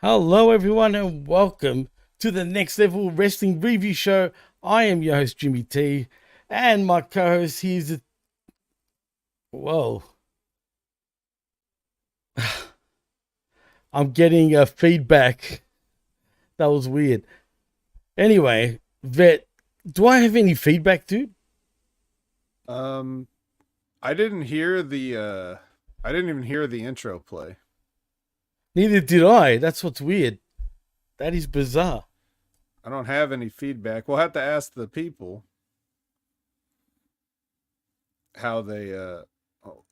Hello, everyone, and welcome to the Next Level Wrestling Review Show. I am your host, Jimmy T, and my co-host here's well, I'm getting a feedback. That was weird. Anyway, Vet, do I have any feedback, dude? Um, I didn't hear I didn't even hear the intro play. Neither did I. That's what's weird. That is bizarre. I don't have any feedback. We'll have to ask the people how they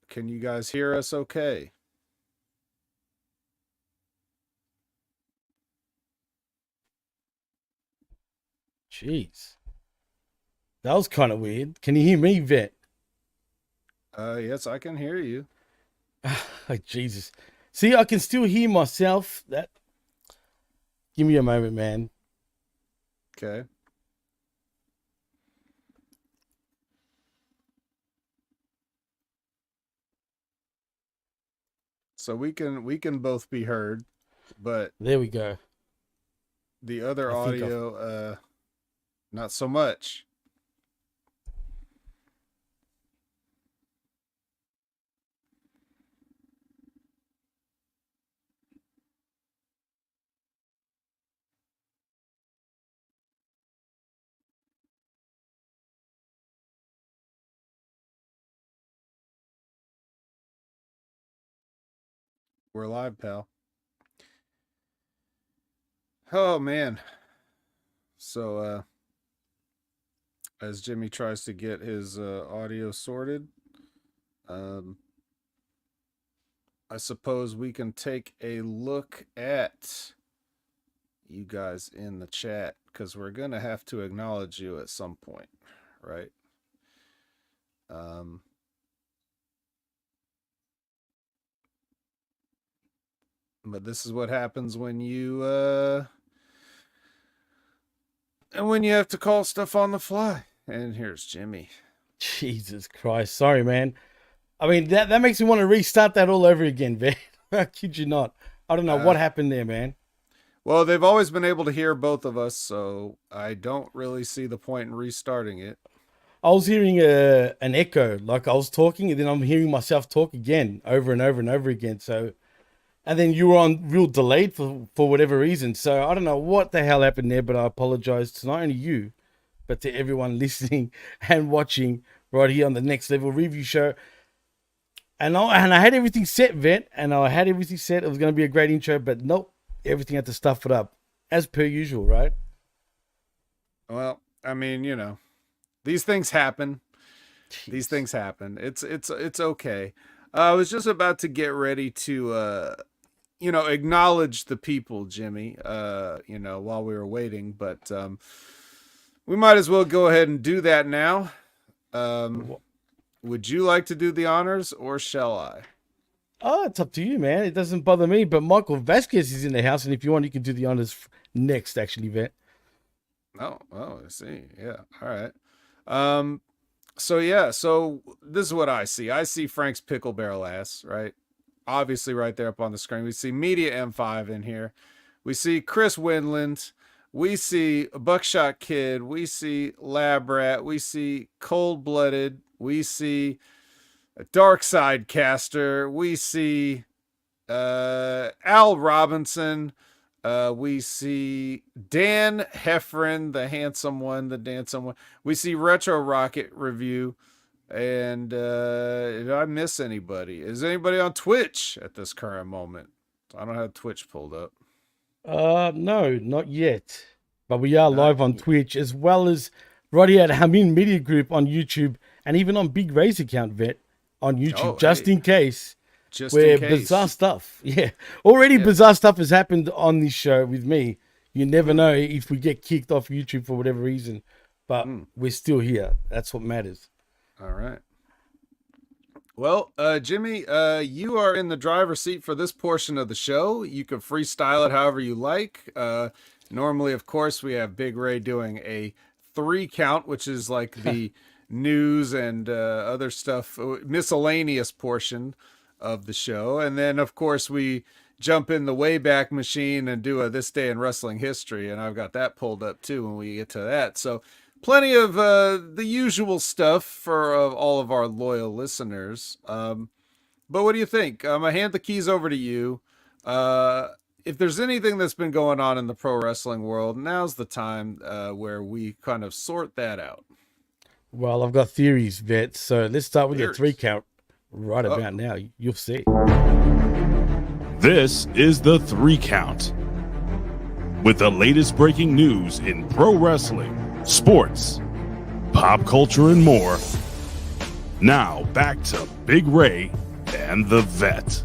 can you guys hear us okay? Jeez, that was kind of weird. Can you hear me, Vet? Yes, I can hear you. Oh, Jesus. See, I can still hear myself. That. Give me a moment, man. Okay. So we can both be heard, but There we go. the other I think audio not so much. We're live, pal. Oh man. So as Jimmy tries to get his audio sorted, um I suppose we can take a look at you guys in the chat because we're going to have to acknowledge you at some point, right? Um, but this is what happens when you and when you have to call stuff on the fly. And here's Jimmy. Jesus Christ. Sorry, man. I mean, that makes me want to restart that all over again, man. I kid you not. I don't know what Uh, happened there, man. well, they've always been able to hear both of us, so I don't really see the point in restarting it. I was hearing an echo, like I was talking, and then I'm hearing myself talk again over and over and over again. So, and then you were on real delayed for whatever reason. So I don't know what the hell happened there, but I apologize to not only you, but to everyone listening and watching right here on the Next Level Review Show. And I had everything set, Vet, and I had everything set. It was going to be a great intro, but nope, everything had to stuff it up as per usual, right? Well, I mean, these things happen. These Jeez. things happen. It's okay. I was just about to get ready to acknowledge the people, Jimmy, while we were waiting, but we might as well go ahead and do that now. Um would you like to do the honors or shall I? Oh, it's up to you, man. It doesn't bother me. But Michael Vasquez is in the house, and if you want, you can do the honors next. Actually, Vet. Oh, I see. Yeah. All right. Um so this is what I see. I see Frank's pickle barrel ass, right? Obviously right there up on the screen. We see Media M5 in here. We see Chris Winland. We see Buckshot Kid. We see Lab Rat. We see Cold Blooded. We see a Dark Side Caster. We see Al Robinson. We see Dan Heffron, the handsome one, the dancing one. We see Retro Rocket Review. And did I miss anybody? Is anybody on Twitch at this current moment? I don't have Twitch pulled up. No, not yet. But we are Not live on yet. Twitch as well as right here at Hamin Media Group on YouTube and even on Big Ray's account, Vet, on YouTube, Oh, just hey, in case. just in Where bizarre case. stuff, yeah, already Yeah. bizarre stuff has happened on this show with me. You never Hmm. know if we get kicked off YouTube for whatever reason, but Hmm. we're still here. That's what matters. All right. Well, Jimmy, you are in the driver's seat for this portion of the show. You can freestyle it however you like. Normally, of course, we have Big Ray doing a 3 count, which is like the news and other stuff, miscellaneous portion of the show. And then, of course, we jump in the Wayback Machine and do a This Day in Wrestling History, and I've got that pulled up too when we get to that. So plenty of the usual stuff for all of our loyal listeners. But what do you think? I hand the keys over to you. If there's anything that's been going on in the pro wrestling world, now's the time where we kind of sort that out. Well, I've got theories, Vet. So let's start with your Theories. 3 count right about now. You'll see. This is the 3 count. With the latest breaking news in pro wrestling, sports, pop culture, and more. Now back to Big Ray and the Vet.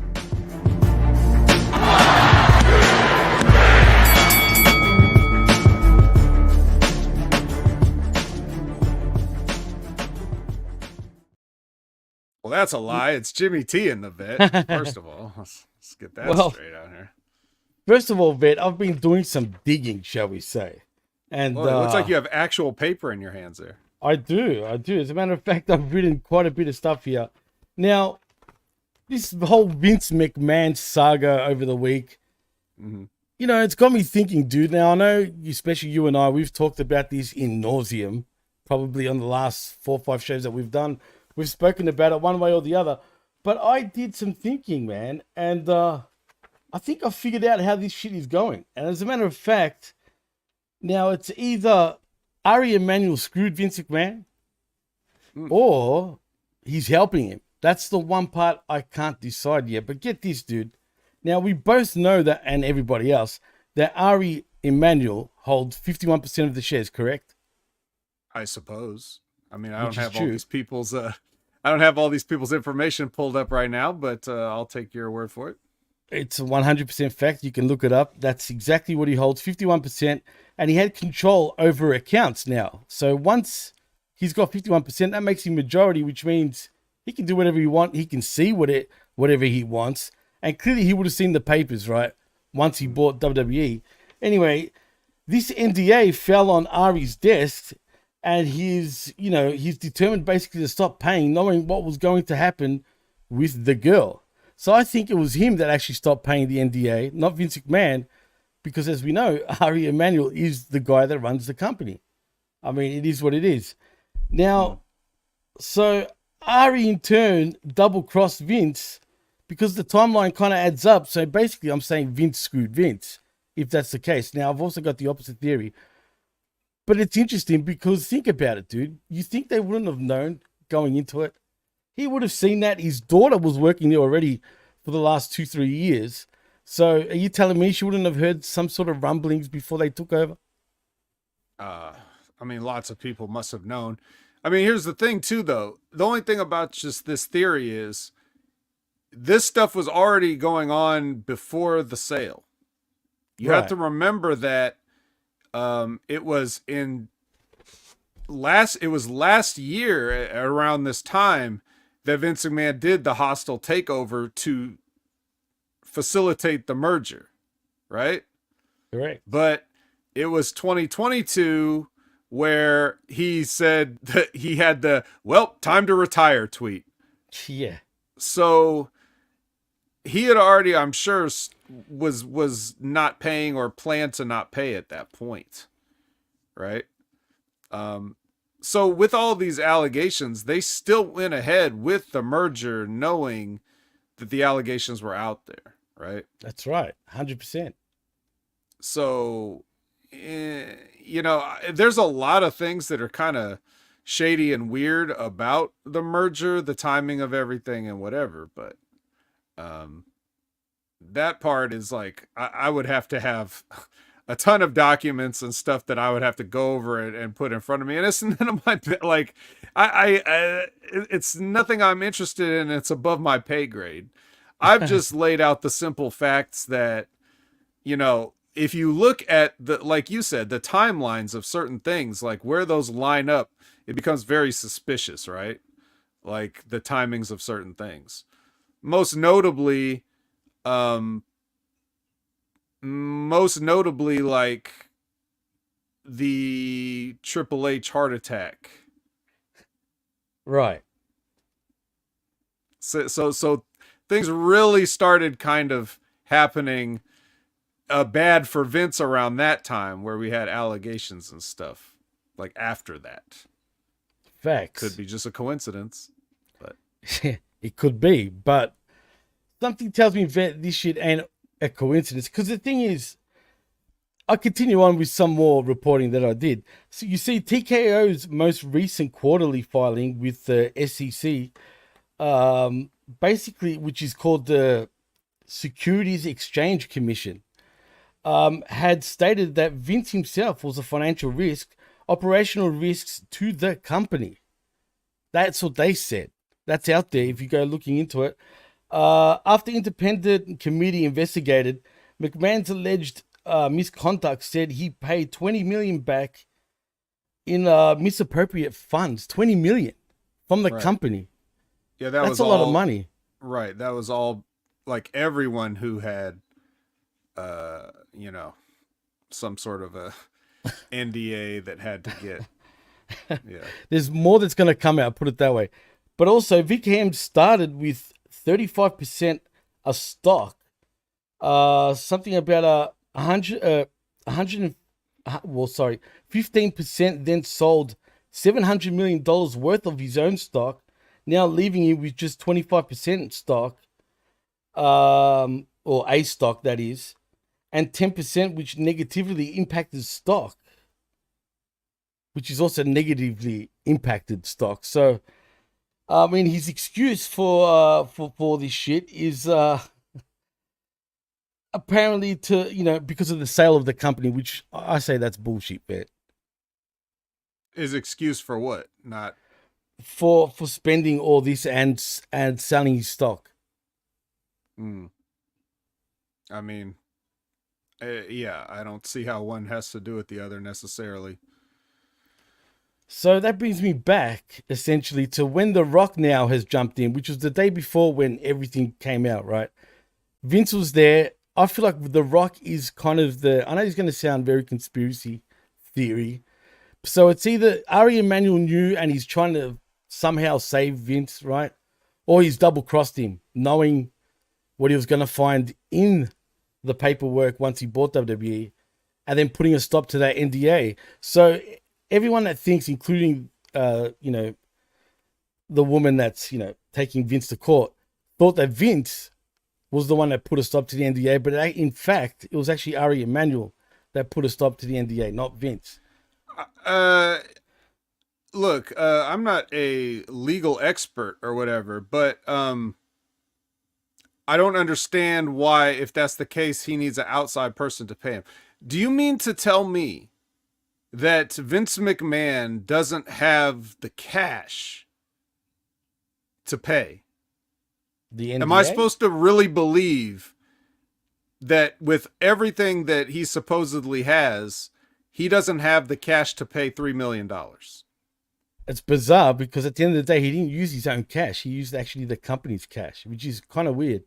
Well, that's a lie. It's Jimmy T in the Vet. First of all, let's get that straight out here. First of all, Vet, I've been doing some digging, shall we say. And Well, it looks like you have actual paper in your hands there. I do. As a matter of fact, I've written quite a bit of stuff here. Now, this whole Vince McMahon saga over the week, you know, it's got me thinking, dude. Now, I know, especially you and I, we've talked about this in nauseum, probably on the last 4 or 5 shows that we've done. We've spoken about it one way or the other. But I did some thinking, man, and I think I figured out how this shit is going. And as a matter of fact, now it's either Ari Emanuel screwed Vince McMahon or he's helping him. That's the one part I can't decide yet. But get this, dude. Now, we both know that, and everybody else, that Ari Emanuel holds 51% of the shares, correct? I suppose. I mean, I Which don't is have all true. these people's I don't have all these people's information pulled up right now, but I'll take your word for it. It's a 100% fact. You can look it up. That's exactly what he holds, 51%. And he had control over accounts now. So once he's got 51%, that makes him majority, which means he can do whatever he wants. He can see whatever he wants. And clearly he would have seen the papers, right? Once he bought WWE. Anyway, this NDA fell on Ari's desk. And he's determined basically to stop paying, knowing what was going to happen with the girl. So I think it was him that actually stopped paying the NDA, not Vince McMahon, because as we know, Ari Emanuel is the guy that runs the company. I mean, it is what it is. Now, so Ari in turn double-crossed Vince because the timeline kind of adds up. So basically, I'm saying Vince screwed Vince, if that's the case. Now, I've also got the opposite theory. But it's interesting because think about it, dude. You think they wouldn't have known going into it? He would have seen that. His daughter was working there already for the last 2-3 years. So are you telling me she wouldn't have heard some sort of rumblings before they took over? I mean, lots of people must have known. I mean, here's the thing too, though. The only thing about just this theory is this stuff was already going on before the sale. You have to remember that it was last year around this time that Vince McMahon did the hostile takeover to facilitate the merger, right? Correct. But it was 2022 where he said that he had the, well, time to retire tweet. Yeah. So he had already, I'm sure, was not paying or planned to not pay at that point, right? So with all these allegations, they still went ahead with the merger knowing that the allegations were out there, right? That's right. 100%. So, there's a lot of things that are kind of shady and weird about the merger, the timing of everything and whatever, but that part is like, I would have to have a ton of documents and stuff that I would have to go over and put in front of me. And it's none of my, like, it's nothing I'm interested in. It's above my pay grade. I've just laid out the simple facts that, if you look at like you said, the timelines of certain things, like where those line up, it becomes very suspicious, right? Like the timings of certain things. Most notably, like the Triple H heart attack. Right. So things really started kind of happening bad for Vince around that time, where we had allegations and stuff like after that. Facts. Could be just a coincidence, but it could be. But something tells me that this shit ain't a coincidence. Because the thing is, I'll continue on with some more reporting that I did. So you see, TKO's most recent quarterly filing with the SEC, basically, which is called the Securities Exchange Commission, had stated that Vince himself was a financial risk, operational risks to the company. That's what they said. That's out there if you go looking into it. After independent committee investigated, McMahon's alleged misconduct said he paid $20 million back in misappropriate funds. $20 million from the company. Yeah, that's a lot of money. Right. That was all like everyone who had, some sort of a NDA that had to get. Yeah. There's more that's going to come out, put it that way. But also, Vic Ham started with 35% of stock. Something about 15% then sold $700 million worth of his own stock, now leaving him with just 25% stock, or a stock that is, and 10% which negatively impacted stock, which is also negatively impacted stock. So, I mean, his excuse for this shit is apparently because of the sale of the company, which I say that's bullshit, man. His excuse for what? Not for spending all this and selling his stock. I mean, yeah, I don't see how one has to do with the other necessarily. So that brings me back essentially to when The Rock now has jumped in, which was the day before when everything came out, right? Vince was there. I feel like The Rock is kind of I know he's going to sound very conspiracy theory. So it's either Ari Emanuel knew and he's trying to somehow save Vince, right? Or he's double-crossed him, knowing what he was going to find in the paperwork once he bought WWE, and then putting a stop to that NDA. So everyone that thinks, including, the woman that's, taking Vince to court, thought that Vince was the one that put a stop to the NDA. But in fact, it was actually Ari Emanuel that put a stop to the NDA, not Vince. Look, I'm not a legal expert or whatever, but I don't understand why, if that's the case, he needs an outside person to pay him. Do you mean to tell me that Vince McMahon doesn't have the cash to pay? The NDA? Am I supposed to really believe that with everything that he supposedly has, he doesn't have the cash to pay $3 million? It's bizarre because at the end of the day, he didn't use his own cash. He used actually the company's cash, which is kind of weird.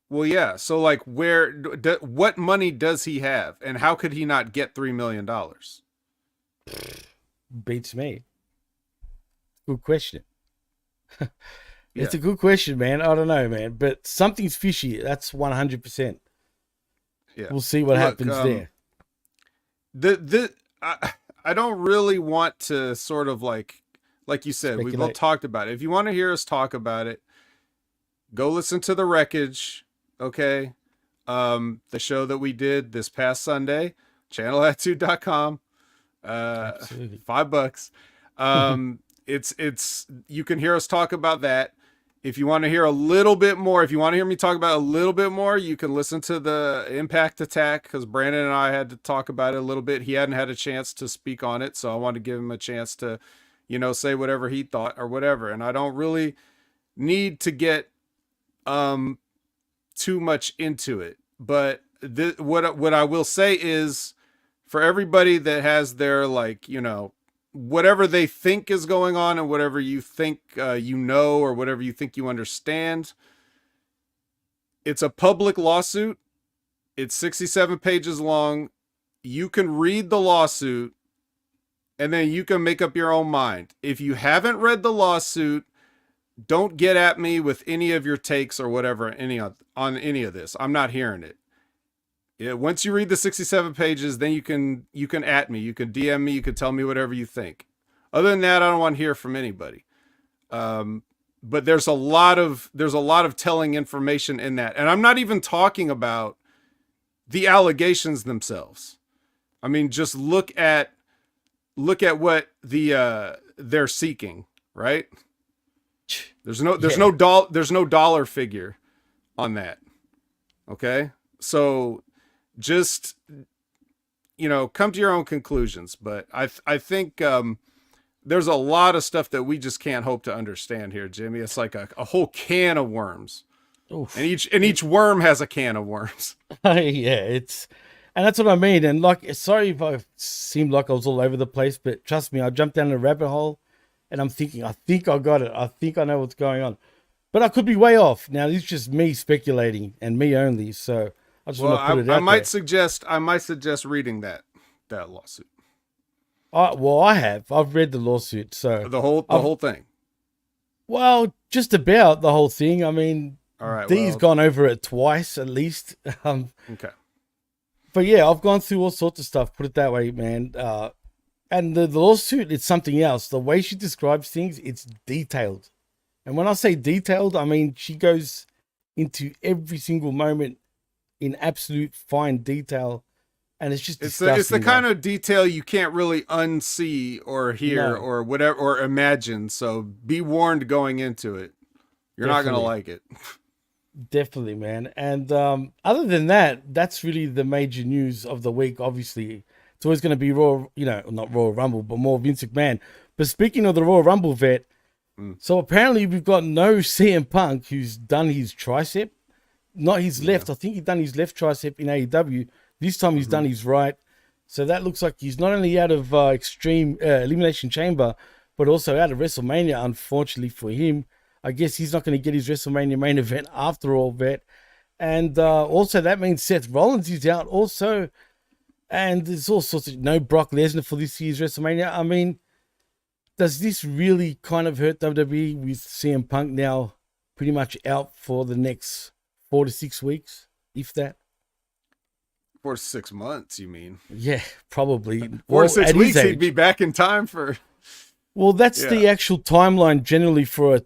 Well, yeah. So, like, what money does he have, and how could he not get $3 million? Beats me. Good question. It's a good question, man. I don't know, man, but something's fishy. That's 100%. Yeah, we'll see what happens there. I don't really want to sort of like you said, Speculate. we've all talked about it. If you want to hear us talk about it, go listen to the wreckage. Okay. The show that we did this past Sunday, channelattitude.com, $5. It's, you can hear us talk about that. If you want to hear a little bit more, if you want to hear me talk about it a little bit more, you can listen to the Impact Attack, because Brandon and I had to talk about it a little bit. He hadn't had a chance to speak on it, so I wanted to give him a chance to, say whatever he thought or whatever. And I don't really need to get too much into it. But what I will say is, for everybody that has their, whatever they think is going on and whatever you think or whatever you think you understand, it's a public lawsuit. It's 67 pages long. You can read the lawsuit and then you can make up your own mind. If you haven't read the lawsuit, don't get at me with any of your takes or whatever on any of this. I'm not hearing it. Yeah, once you read the 67 pages, then you can at me, you can DM me, you can tell me whatever you think. Other than that, I don't want to hear from anybody. But there's a lot of telling information in that, and I'm not even talking about the allegations themselves. I mean, just look at what they're seeking, right? There's no dollar figure on that. Okay? So just, come to your own conclusions, but I think there's a lot of stuff that we just can't hope to understand here, Jimmy. It's like a whole can of worms. Oof. And each worm has a can of worms. Yeah, and that's what I mean. And like, sorry if I seemed like I was all over the place, but trust me, I jumped down a rabbit hole and I'm thinking, I think I got it. I think I know what's going on, but I could be way off. Now, this is just me speculating and me only. So I just want to put it out there. I might suggest reading that lawsuit. I've read the lawsuit. So the whole thing. Well, just about the whole thing. I mean, all right, Dee's gone over it twice at least. Okay. But yeah, I've gone through all sorts of stuff, put it that way, man. And the lawsuit, it's something else. The way she describes things, it's detailed. And when I say detailed, I mean she goes into every single moment in absolute fine detail. And it's just disgusting. It's the kind of detail you can't really unsee or hear or whatever or imagine. So be warned going into it. You're not going to like it. Definitely, man. And other than that, that's really the major news of the week. Obviously, it's always going to be Raw, not Royal Rumble, but more Vince McMahon. But speaking of the Royal Rumble vet, so apparently we've got no CM Punk who's done his tricep, not his left. I think he's done his left tricep in AEW. This time he's done his right. So that looks like he's not only out of Extreme Elimination Chamber, but also out of WrestleMania, unfortunately for him. I guess he's not going to get his WrestleMania main event after all, vet. And also that means Seth Rollins is out also. And there's all sorts of no Brock Lesnar for this year's WrestleMania. I mean, does this really kind of hurt WWE with CM Punk now pretty much out for the next 4 to 6 weeks, if that? 4 to 6 months, you mean? Yeah, probably. 4 to 6 weeks, he'd be back in time for... Well, that's the actual timeline generally for a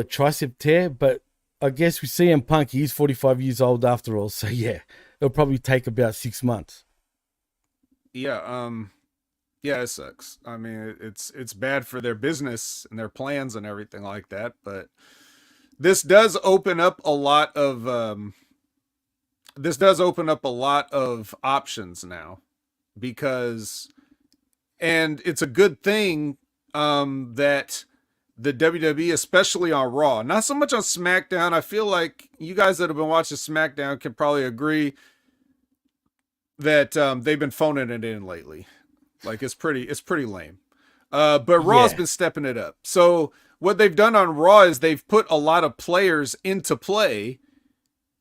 tricep tear, but I guess with CM Punk, he's 45 years old after all, so yeah, it'll probably take about 6 months. Yeah, it sucks. I mean, it's bad for their business and their plans and everything like that, but this does open up a lot of options now, because, and it's a good thing that the WWE, especially on Raw, not so much on SmackDown. I feel like you guys that have been watching SmackDown can probably agree that they've been phoning it in lately. Like it's pretty lame. But Raw's been stepping it up. So what they've done on Raw is they've put a lot of players into play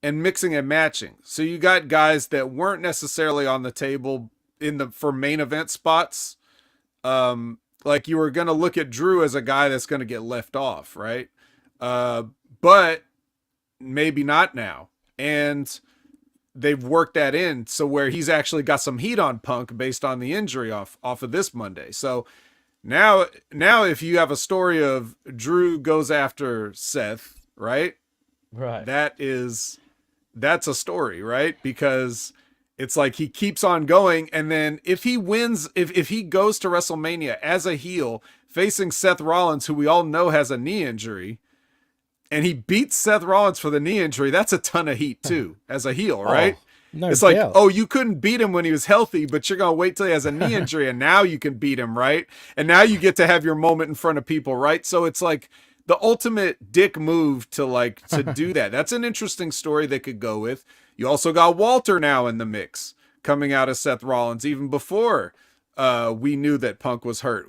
and mixing and matching. So you got guys that weren't necessarily on the table for main event spots. Like you were going to look at Drew as a guy that's going to get left off, right? But maybe not now. And they've worked that in so where he's actually got some heat on Punk based on the injury off of this Monday. So now if you have a story of Drew goes after Seth, right? Right. That's a story, right? Because it's like he keeps on going, and then if he wins, if he goes to WrestleMania as a heel facing Seth Rollins, who we all know has a knee injury, and he beats Seth Rollins for the knee injury, that's a ton of heat too as a heel, right? It's doubt. Like, oh, you couldn't beat him when he was healthy, but you're gonna wait till he has a knee injury, and now you can beat him, right? And now you get to have your moment in front of people, right? So it's like the ultimate dick move to do that. That's an interesting story they could go with. You also got Walter now in the mix coming out of Seth Rollins even before we knew that Punk was hurt.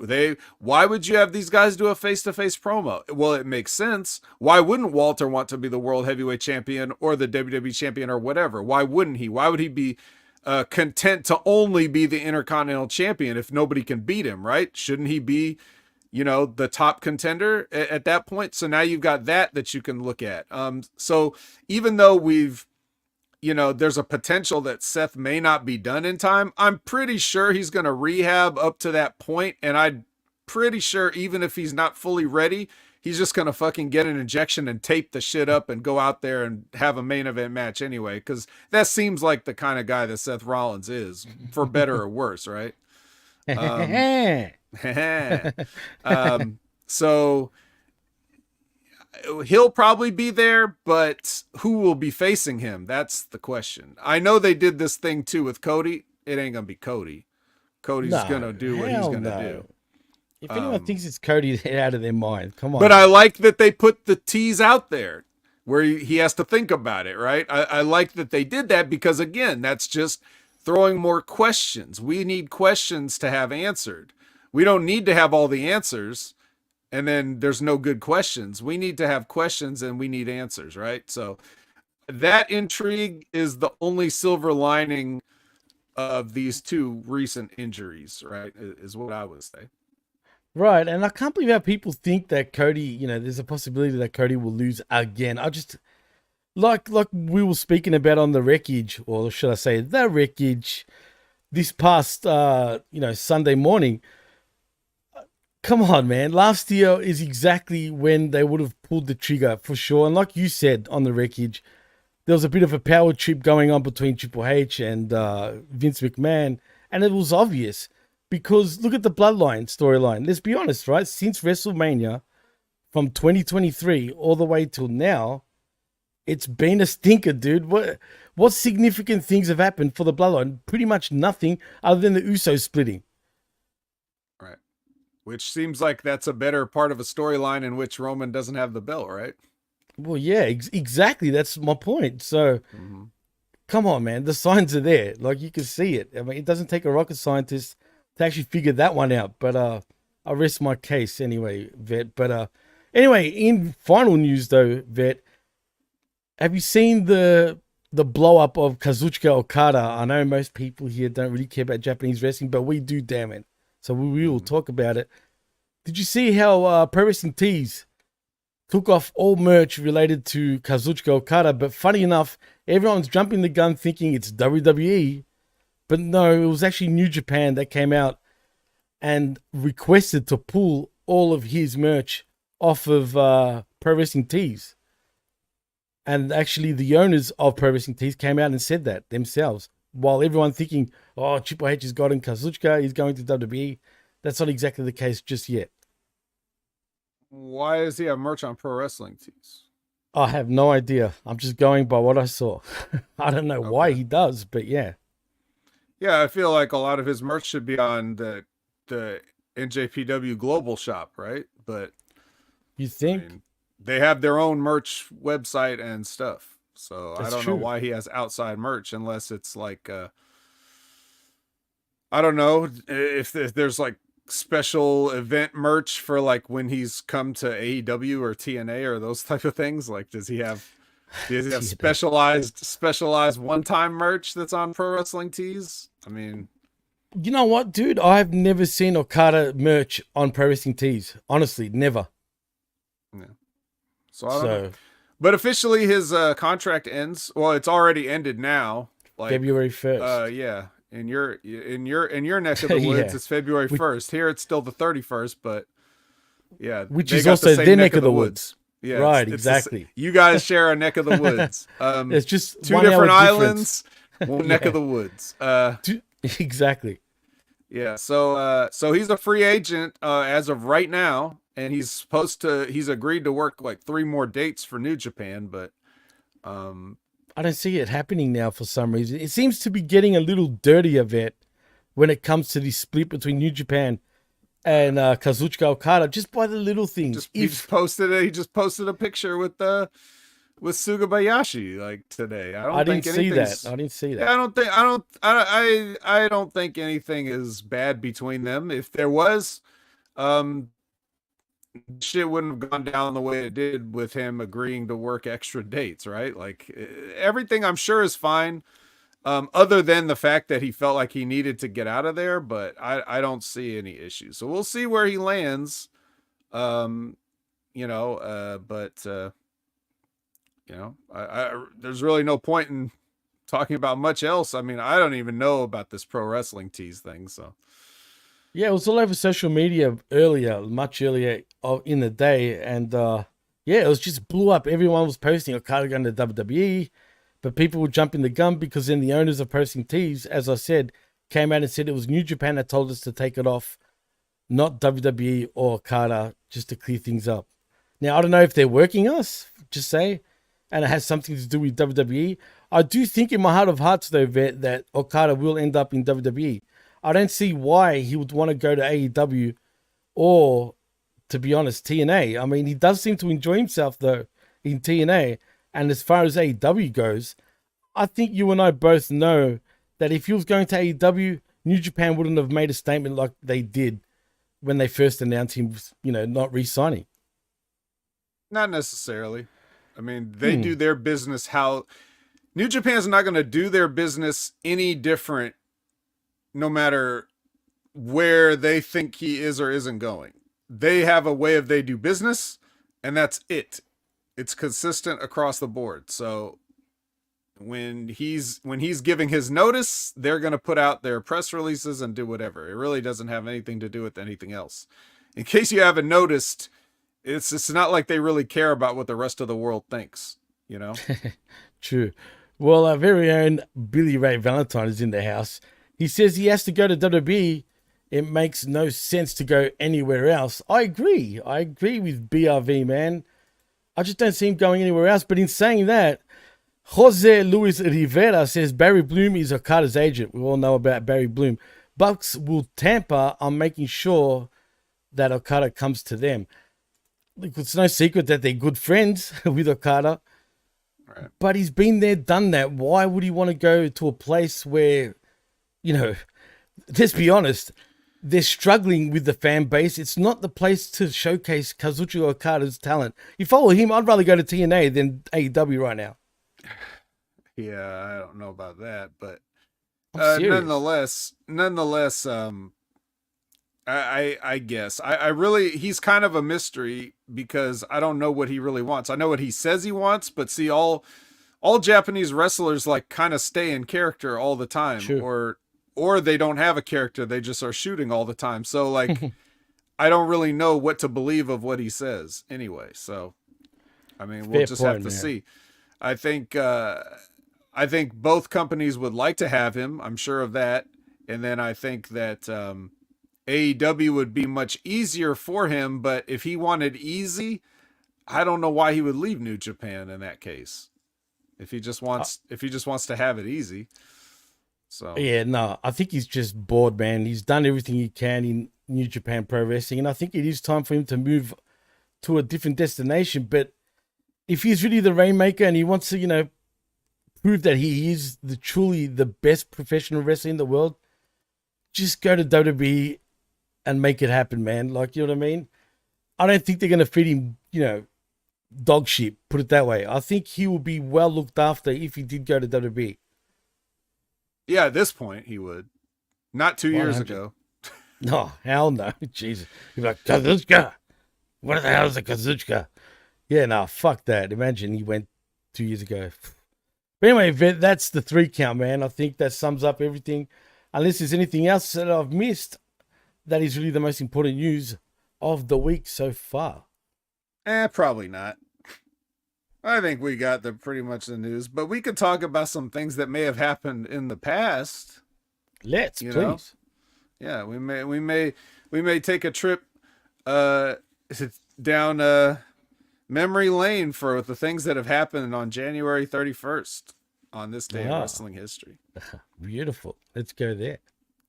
Why would you have these guys do a face-to-face promo? Well, it makes sense. Why wouldn't Walter want to be the World Heavyweight Champion or the WWE Champion or whatever? Why wouldn't he? Why would he be content to only be the Intercontinental Champion if nobody can beat him, right? Shouldn't he be the top contender at that point. So now you've got that you can look at. So even though there's a potential that Seth may not be done in time, I'm pretty sure he's going to rehab up to that point. And I'm pretty sure even if he's not fully ready, he's just going to fucking get an injection and tape the shit up and go out there and have a main event match anyway. Cause that seems like the kind of guy that Seth Rollins is, for better or worse. Right. So he'll probably be there, but who will be facing him? That's the question. I know they did this thing too with Cody. It ain't gonna be Cody. Cody's gonna do what he's gonna do. If anyone thinks it's Cody, they're out of their mind. Come on. But I like that they put the tease out there where he has to think about it, right? I like that they did that because, again, that's just throwing more questions. We need questions to have answered. We don't need to have all the answers and then there's no good questions. We need to have questions and we need answers, right? So that intrigue is the only silver lining of these two recent injuries, right? Is what I would say. Right, and I can't believe how people think that Cody, there's a possibility that Cody will lose again. I just, like we were speaking about on the wreckage, or should I say the wreckage, this past, Sunday morning. Come on, man. Last year is exactly when they would have pulled the trigger for sure. And like you said on the wreckage, there was a bit of a power trip going on between Triple H and Vince McMahon, and it was obvious. Because look at the Bloodline storyline. Let's be honest, right? Since WrestleMania, from 2023 all the way till now, it's been a stinker, dude. What significant things have happened for the Bloodline? Pretty much nothing other than the Usos splitting. Right. Which seems like that's a better part of a storyline in which Roman doesn't have the belt, right? Well, yeah, exactly. That's my point. So, come on, man. The signs are there. Like, you can see it. I mean, it doesn't take a rocket scientist to actually figure that one out, but I'll rest my case anyway, Vet. But anyway, in final news though, Vet, have you seen the blow up of Kazuchika Okada? I know most people here don't really care about Japanese wrestling, but we do, damn it. So we will talk about it. Did you see how Pro Wrestling Tees took off all merch related to Kazuchika Okada? But funny enough, everyone's jumping the gun thinking it's WWE. But no, it was actually New Japan that came out and requested to pull all of his merch off of Pro Wrestling Tees. And actually the owners of Pro Wrestling Tees came out and said that themselves. While everyone thinking, oh, Triple H has gotten Kazuchika, he's going to WWE. That's not exactly the case just yet. Why does he have merch on Pro Wrestling Tees? I have no idea. I'm just going by what I saw. I don't know why he does, but yeah. Yeah, I feel like a lot of his merch should be on the NJPW Global shop, right? But you think? I mean, they have their own merch website and stuff. So I don't know why he has outside merch unless it's like I don't know if there's like special event merch for like when he's come to AEW or TNA or those type of things. Like does he have specialized one-time merch that's on Pro Wrestling Tees? I mean, you know what, dude? I've never seen Okada merch on Pro Wrestling Tees. Honestly, never. Yeah. So I don't know. But officially his contract ends. Well, it's already ended now. Like February 1st. Yeah. In your neck of the woods, it's February 1st. Here it's still the 31st, but yeah. Which is also their neck of the woods. Yeah, right, exactly. You guys share a neck of the woods. It's just two different islands, one neck of the woods. Exactly. Yeah. So he's a free agent as of right now, and he's agreed to work like 3 more dates for New Japan, but I don't see it happening now for some reason. It seems to be getting a little dirtier, Vet, when it comes to the split between New Japan and Kazuchika Okada, just by the little things. He just posted a picture with Sugabayashi like today. I didn't see that. I don't think anything is bad between them. If there was, shit wouldn't have gone down the way it did with him agreeing to work extra dates, right? Like everything I'm sure is fine. Other than the fact that he felt like he needed to get out of there, but I don't see any issues. So we'll see where he lands. But there's really no point in talking about much else. I mean, I don't even know about this pro wrestling tease thing. So Yeah, it was all over social media much earlier in the day. And it was just blew up. Everyone was posting Okada going to WWE, but people were jumping the gun because then the owners of posting tees, as I said, came out and said it was New Japan that told us to take it off, not WWE or Okada, just to clear things up. Now, I don't know if they're working us, just say, and it has something to do with WWE. I do think in my heart of hearts, though, Vet, that Okada will end up in WWE. I don't see why he would want to go to AEW or, to be honest, TNA. I mean, he does seem to enjoy himself, though, in TNA. And as far as AEW goes, I think you and I both know that if he was going to AEW, New Japan wouldn't have made a statement like they did when they first announced him, not re-signing. not necessarily. I mean, they do their business how New Japan's not going to do their business any different no matter where they think he is or isn't going. They have a way of they do business, and that's it. It's consistent across the board. So when he's giving his notice, they're going to put out their press releases and do whatever. It really doesn't have anything to do with anything else. In case you haven't noticed, it's not like they really care about what the rest of the world thinks, you know? True. Well, our very own Billy Ray Valentine is in the house. He says he has to go to WWE. It makes no sense to go anywhere else. I agree. I agree with BRV, man. I just don't see him going anywhere else. But in saying that, Jose Luis Rivera says Barry Bloom is Okada's agent. We all know about Barry Bloom. Bucks will tamper on making sure that Okada comes to them. Look, it's no secret that they're good friends with Okada. Right. But he's been there, done that. Why would he want to go to a place where, let's be honest, they're struggling with the fan base. It's not the place to showcase Kazuchika Okada's talent. You follow him, I'd rather go to TNA than AEW right now. Yeah, I don't know about that, but serious. nonetheless, I guess I really, he's kind of a mystery because I don't know what he really wants. I know what he says he wants, but see, all Japanese wrestlers like kind of stay in character all the time. Sure. Or they don't have a character. They just are shooting all the time. So like, I don't really know what to believe of what he says anyway. So, I mean, we'll just have to see. I think both companies would like to have him. I'm sure of that. And then I think that, AEW would be much easier for him, but if he wanted easy, I don't know why he would leave New Japan in that case. If he just wants to have it easy. So yeah, no, I think he's just bored, man. He's done everything he can in New Japan Pro Wrestling, and I think it is time for him to move to a different destination. But if he's really the Rainmaker and he wants to, prove that he is truly the best professional wrestler in the world, just go to WWE and make it happen, man. Like, you know what I mean? I don't think they're going to feed him, dog shit, put it that way. I think he will be well looked after if he did go to WWE. Yeah, at this point, he would. Not 2 years 100. ago. No, hell no. Jesus. You're like, Kazuchika. What the hell is a Kazuchika? Yeah, no, fuck that. Imagine he went 2 years ago. But anyway, that's the 3 count, man. I think that sums up everything. Unless there's anything else that I've missed, that is really the most important news of the week so far. Probably not. I think we got pretty much the news, but we could talk about some things that may have happened in the past. Let's, please. Yeah, we may take a trip down memory lane for the things that have happened on January 31st on this day of wrestling history. Beautiful. Let's go there.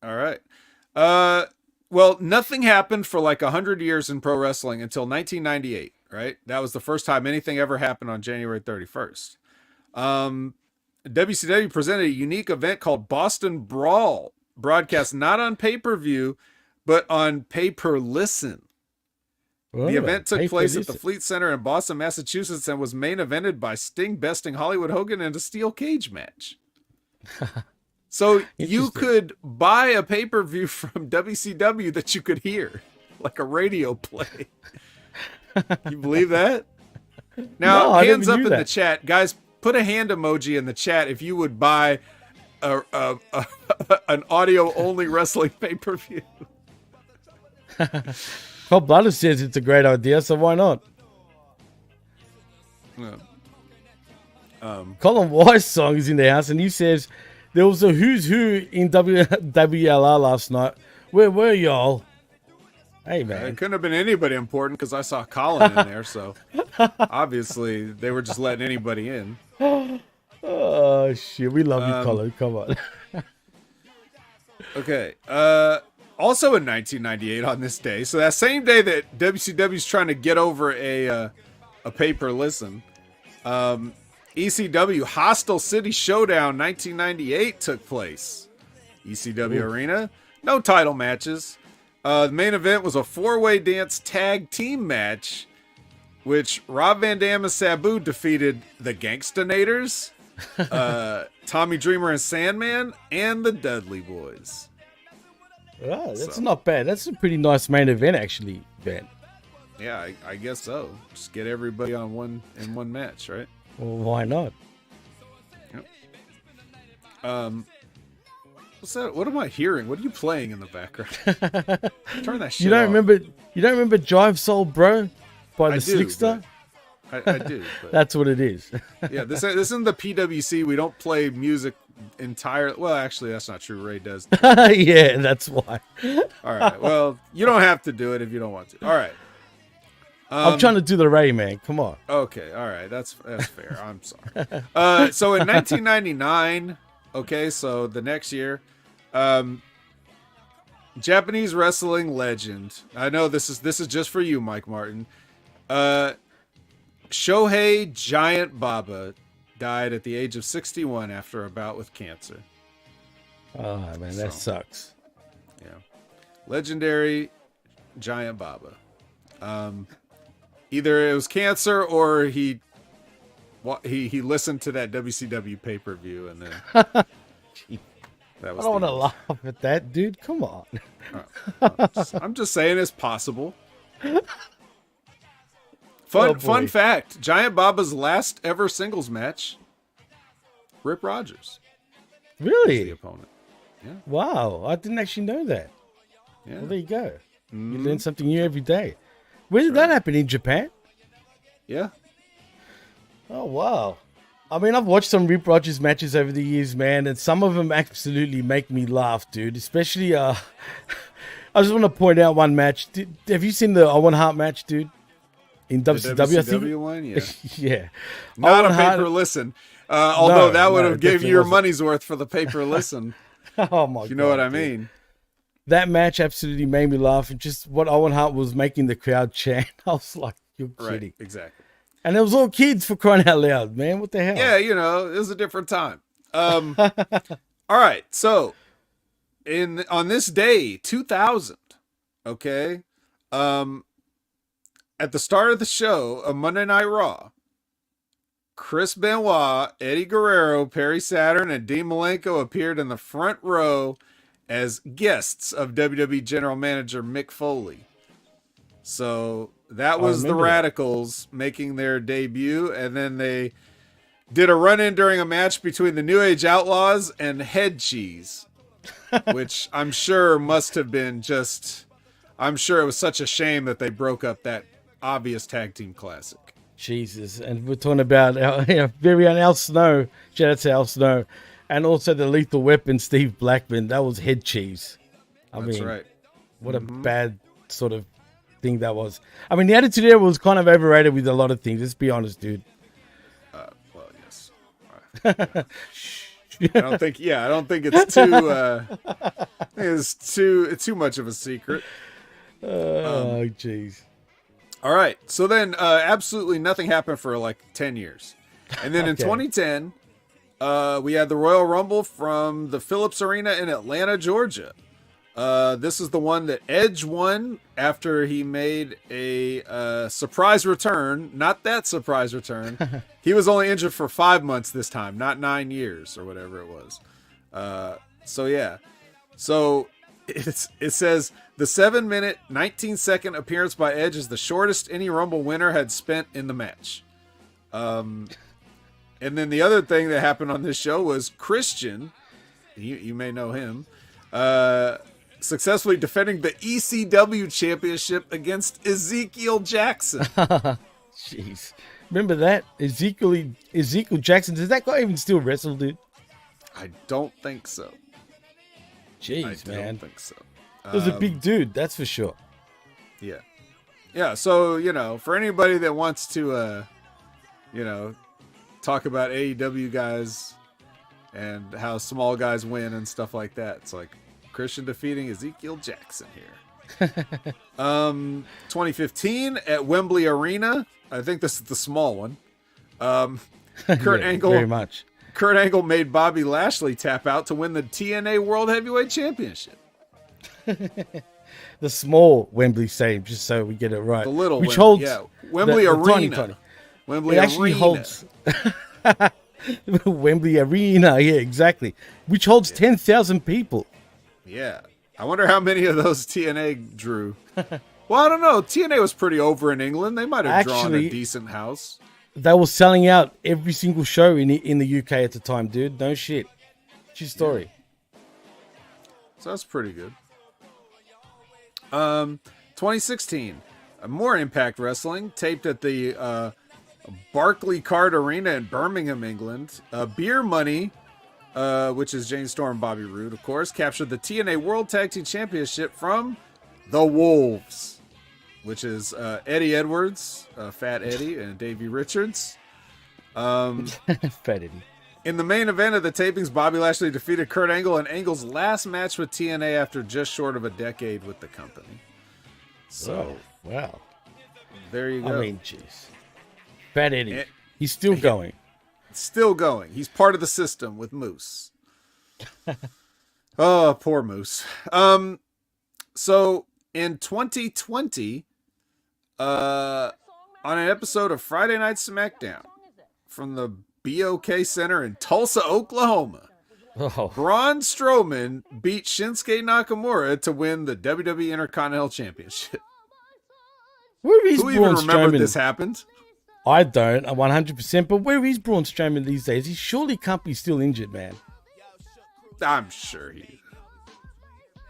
All right. Well, nothing happened for like 100 years in pro wrestling until 1998, right? That was the first time anything ever happened on January 31st. WCW presented a unique event called Boston Brawl, broadcast not on pay-per-view, but on pay-per-listen. The event took place at the Fleet Center in Boston, Massachusetts, and was main evented by Sting besting Hollywood Hogan in a steel cage match. So you could buy a pay-per-view from WCW that you could hear, like a radio play. You believe that? Now, No, I hands never up knew in that. the chat, guys. Put a hand emoji in the chat if you would buy an audio only wrestling pay per view. Cold Blooded says it's a great idea, so why not? Colin Wise song is in the house, and he says there was a who's who in WLR last night. Where were y'all? Hey It man, couldn't have been anybody important because I saw Colin in there, so obviously they were just letting anybody in. oh shit, we love you, Colin. Come on. Okay. Also in 1998 on this day, so that same day that WCW's trying to get over a pay-per-listen, ECW Hostile City Showdown 1998 took place. ECW Arena, no title matches. The main event was a four-way dance tag team match, which Rob Van Dam and Sabu defeated the Gangstanators, Tommy Dreamer and Sandman, and the Dudley Boys. Oh, that's not bad. That's a pretty nice main event, actually, Ben. Yeah, I guess so. Just get everybody on one match, right? Well, why not? Yep. What's that? What am I hearing? What are you playing in the background? Turn that shit You don't off. remember? You don't remember Jive Soul, bro, by the I do, Slickster? I do. But That's what it is. yeah, this isn't the PWC. We don't play music entirely. Well, actually, that's not true. Ray does. Yeah, that's why. All right. Well, you don't have to do it if you don't want to. All right. I'm trying to do the Ray, man. Come on. Okay. All right. That's fair. I'm sorry. So in 1999, okay, so the next year, Japanese wrestling legend. I know this is just for you, Mike Martin. Shohei Giant Baba died at the age of 61 after a bout with cancer. Oh man, that sucks. Yeah. Legendary Giant Baba. Either it was cancer or he listened to that WCW pay-per-view and then that was I don't want to laugh at that, dude. Come on. I'm just saying it's possible. Fun fact, Giant Baba's last ever singles match, Rip Rogers was the Really? opponent. Wow, I didn't actually know that. Yeah. Well, there you go. You learn something new every day. Where did that happen? In Japan? Yeah. Oh, wow. I mean, I've watched some Rip Rogers matches over the years, man, and some of them absolutely make me laugh, dude. Especially, I just want to point out one match. Have you seen the Owen Hart match, dude? In WCW, I think. WCW one? Yeah. Yeah. Not Owen a Hart- paper listen. Although that would no, have it given definitely you your wasn't. money's worth for the paper listen. Oh, my God. You know what I dude. mean? That match absolutely made me laugh. And just what Owen Hart was making the crowd chant. I was like, you're kidding. Right, exactly. And it was all kids, for crying out loud, man. What the hell? Yeah, it was a different time. All right, so on this day, 2000, okay, at the start of the show, a Monday Night Raw, Chris Benoit, Eddie Guerrero, Perry Saturn, and Dean Malenko appeared in the front row as guests of WWE General Manager Mick Foley. So that was the remember that. Radicals making their debut, and then they did a run-in during a match between the New Age Outlaws and Head Cheese, which I'm sure must have been I'm sure it was such a shame that they broke up that obvious tag team classic. Jesus. And we're talking about our very own Al Snow. Shout out to Al Snow. And also the Lethal Weapon, Steve Blackman. That was head cheese. That's right. What a bad sort of thing that was. I mean, the Attitude Era was kind of overrated with a lot of things. Let's be honest, dude. Well, yes. All right. I don't think it's too it's too much of a secret. Oh, jeez. All right. So then absolutely nothing happened for like 10 years. And then in 2010, we had the Royal Rumble from the Phillips Arena in Atlanta, Georgia. This is the one that Edge won after he made a surprise return. Not that surprise return. He was only injured for 5 months this time, not 9 years or whatever it was. So yeah. So It says the 7-minute, 19-second appearance by Edge is the shortest any Rumble winner had spent in the match. And then the other thing that happened on this show was Christian, you may know him, successfully defending the ECW championship against Ezekiel Jackson. Jeez. Remember that? Ezekiel Jackson, does that guy even still wrestle, dude? I don't think so. Jeez, man. I don't think so. He was a big dude, that's for sure. Yeah. Yeah, so, for anybody that wants to, talk about AEW guys and how small guys win and stuff like that, it's like Christian defeating Ezekiel Jackson here. 2015 at Wembley Arena. I think this is the small one. Kurt Angle. Very much. Kurt Angle made Bobby Lashley tap out to win the TNA World Heavyweight Championship. The small Wembley Stadium, just so we get it right. The little which Wembley, holds Wembley Arena. Tiny. Wembley It actually Arena. holds Wembley Arena, yeah, exactly. Which holds 10,000 people. Yeah. I wonder how many of those TNA drew. Well, I don't know. TNA was pretty over in England. They might have drawn a decent house. They were selling out every single show in the UK at the time, dude. No shit. True story. So that's pretty good. 2016, more Impact Wrestling, taped at the Barclaycard Arena in Birmingham, England. Beer Money, which is Jane Storm and Bobby Roode, of course, captured the TNA World Tag Team Championship from the Wolves, which is Eddie Edwards, Fat Eddie, and Davey Richards. Fat Eddie. In the main event of the tapings, Bobby Lashley defeated Kurt Angle in Angle's last match with TNA after just short of a decade with the company. So, wow. There you go. I mean, jeez. Fat Eddie. He's still going. Still going. He's part of the system with Moose. Oh, poor Moose. So, in 2020, on an episode of Friday Night SmackDown from the BOK Center in Tulsa, Oklahoma, Braun Strowman beat Shinsuke Nakamura to win the WWE Intercontinental Championship. Who even remembered this happened? I don't, 100%, but where is Braun Strowman these days? He surely can't be still injured, man. I'm sure he...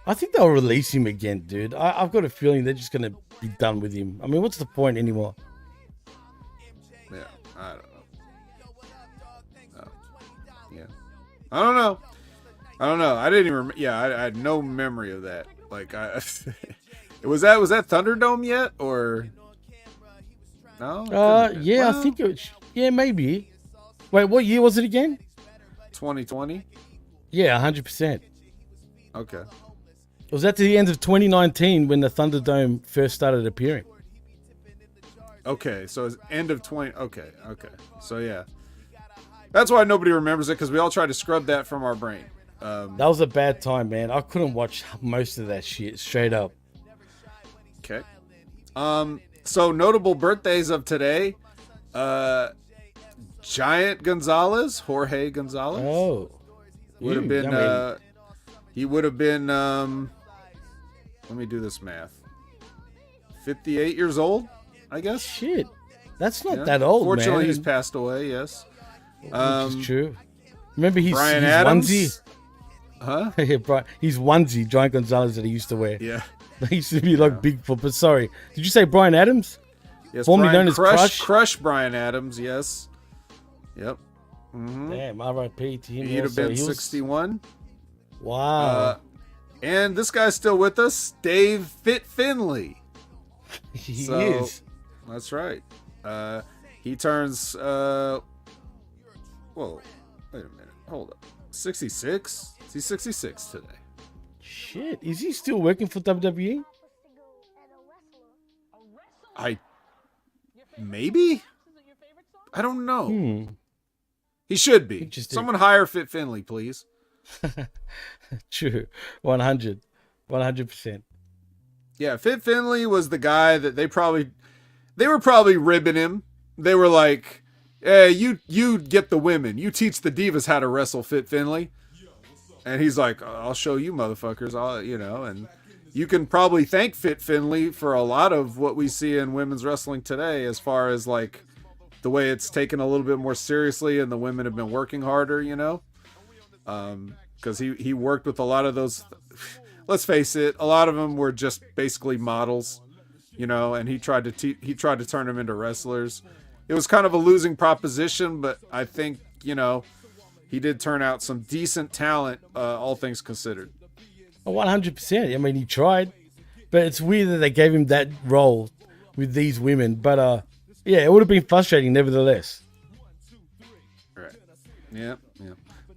I think they'll release him again, dude. I've got a feeling they're just going to be done with him. I mean, what's the point anymore? Yeah, I don't know. Yeah. I don't know. I didn't even I had no memory of that. Like, was that Thunderdome yet, or... No? Yeah, well, I think it was... Yeah, maybe. Wait, what year was it again? 2020? Yeah, 100%. Okay. It was at the end of 2019 when the Thunderdome first started appearing. Okay, so it's end of 20... Okay. So, yeah. That's why nobody remembers it, because we all tried to scrub that from our brain. That was a bad time, man. I couldn't watch most of that shit, straight up. Okay. So, notable birthdays of today. Giant Gonzalez, Jorge Gonzalez. Oh. Would have been... he would have been... let me do this math. 58 years old, I guess? Shit. That's not that old, Fortunately, man. he's passed away, yes. Which is true. Remember he's Adams? onesie? Huh? Yeah, he's onesie, Giant Gonzalez, that he used to wear. Yeah. They used to be like Bigfoot, but sorry. Did you say Bryan Adams? Yes, formerly known as Crush? Crush Bryan Adams, yes. Yep. Mm-hmm. Damn, R.I.P. to him. He'd have been 61. Wow. And this guy's still with us, Dave Fit Finley. He is. That's right. He turns... whoa. Wait a minute. Hold up. 66? He's 66 today. Shit. Is he still working for WWE? Maybe? I don't know. He should be. Someone hire Fit Finley, please. True. 100%. Yeah, Fit Finley was the guy that they were probably ribbing him. They were like, hey, you get the women. You teach the divas how to wrestle, Fit Finley. And he's like, I'll show you motherfuckers, and you can probably thank Fit Finley for a lot of what we see in women's wrestling today, as far as like the way it's taken a little bit more seriously and the women have been working harder, because he worked with a lot of those. Let's face it, a lot of them were just basically models, and he tried to turn them into wrestlers. It was kind of a losing proposition, but I think, he did turn out some decent talent, all things considered. 100%. I mean, he tried, but it's weird that they gave him that role with these women. But yeah, it would have been frustrating nevertheless. Right. Yeah.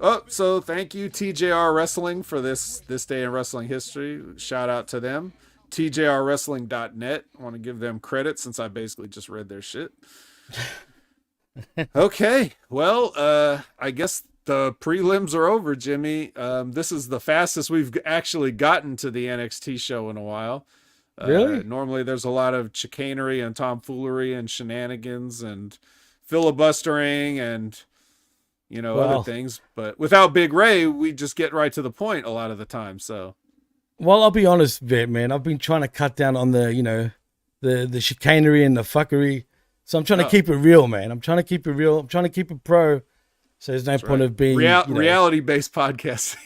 Oh, so thank you, TJR Wrestling, for this day in wrestling history. Shout out to them. TJRWrestling.net. I want to give them credit since I basically just read their shit. Okay. Well, I guess the prelims are over, Jimmy. This is the fastest we've actually gotten to the NXT show in a while. Really? Normally there's a lot of chicanery and tomfoolery and shenanigans and filibustering and, other things. But without Big Ray, we just get right to the point a lot of the time. So, well, I'll be honest, Vet, man. I've been trying to cut down on the, the chicanery and the fuckery. So I'm trying to keep it real, man. I'm trying to keep it real. I'm trying to keep it pro. So there's no point of being reality-based podcasting.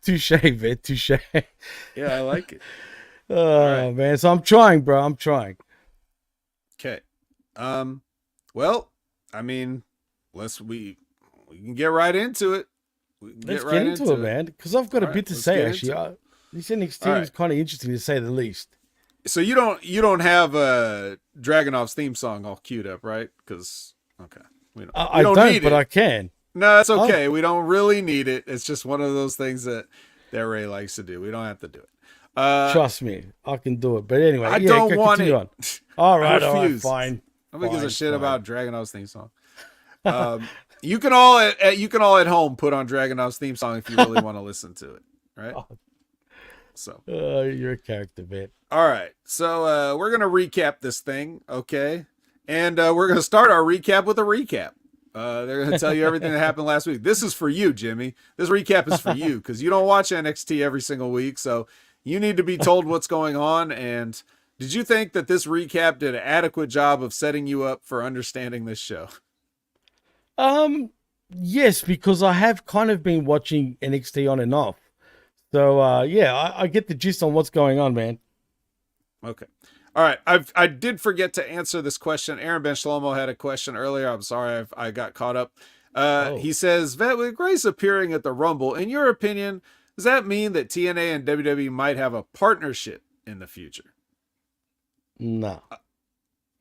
Touche, Vet. Touche. Yeah, I like it. Oh, man. So I'm trying, bro. I'm trying. Okay. Well, I mean, we can get right into it. Let's get into it, man. Because I've got a bit to say, actually. This NXT is kind of interesting, to say the least. So you don't have Dragunov's theme song all queued up, right? Because we don't. I don't need but it. I can. No, that's okay. We don't really need it. It's just one of those things that Ray likes to do. We don't have to do it. Trust me, I can do it. But anyway, I don't want it. On. All right, fine. Nobody gives a shit about Dragunov's theme song. You can all at home put on Dragunov's theme song if you really want to listen to it, right? So you're a character, man. All right, so we're gonna recap this thing, okay? And we're gonna start our recap with a recap. They're gonna tell you everything that happened last week. This is for you, Jimmy. This recap is for you because you don't watch NXT every single week, so you need to be told what's going on. And did you think that this recap did an adequate job of setting you up for understanding this show? Yes, because I have kind of been watching NXT on and off. So, yeah, I get the gist on what's going on, man. Okay. All right. I did forget to answer this question. Aaron Ben Shlomo had a question earlier. I'm sorry. I got caught up. He says, Vet, with Grace appearing at the Rumble, in your opinion, does that mean that TNA and WWE might have a partnership in the future? No.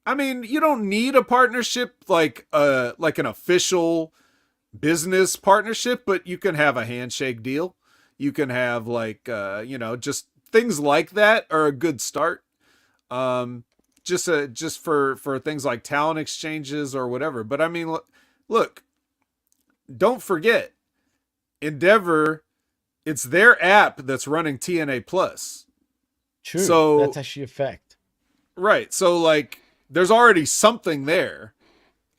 I mean, you don't need a partnership like an official business partnership, but you can have a handshake deal. You can have just things like that are a good start. Just for things like talent exchanges or whatever. But I mean, look, don't forget, Endeavor, it's their app that's running TNA Plus. True. So that's actually a fact. Right. So there's already something there.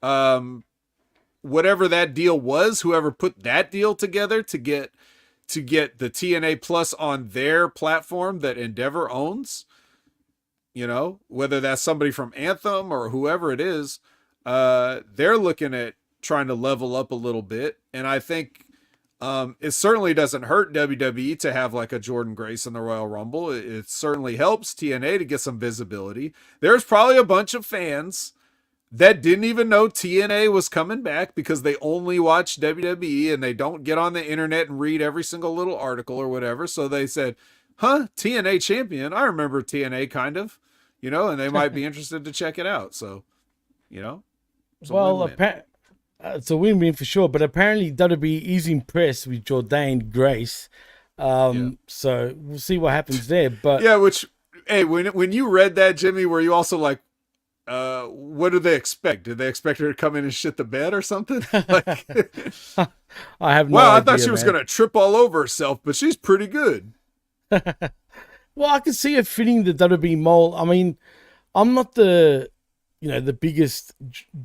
Whatever that deal was, whoever put that deal together to get the TNA Plus on their platform that Endeavor owns, whether that's somebody from Anthem or whoever it is, they're looking at trying to level up a little bit. And I think it certainly doesn't hurt WWE to have like a Jordan Grace in the Royal Rumble. It certainly helps TNA to get some visibility. There's probably a bunch of fans that didn't even know TNA was coming back because they only watch WWE and they don't get on the internet and read every single little article or whatever. So they said, TNA champion. I remember TNA kind of, and they might be interested to check it out. So, well, it's a win-win for sure, but apparently WWE is impressed with Jordan Grace. So we'll see what happens there. But yeah, when you read that, Jimmy, were you also like, what do they expect? Did they expect her to come in and shit the bed or something? I have no idea. Well, I thought she was going to trip all over herself, but she's pretty good. Well, I can see her fitting the WWE mold. I mean, I'm not the the biggest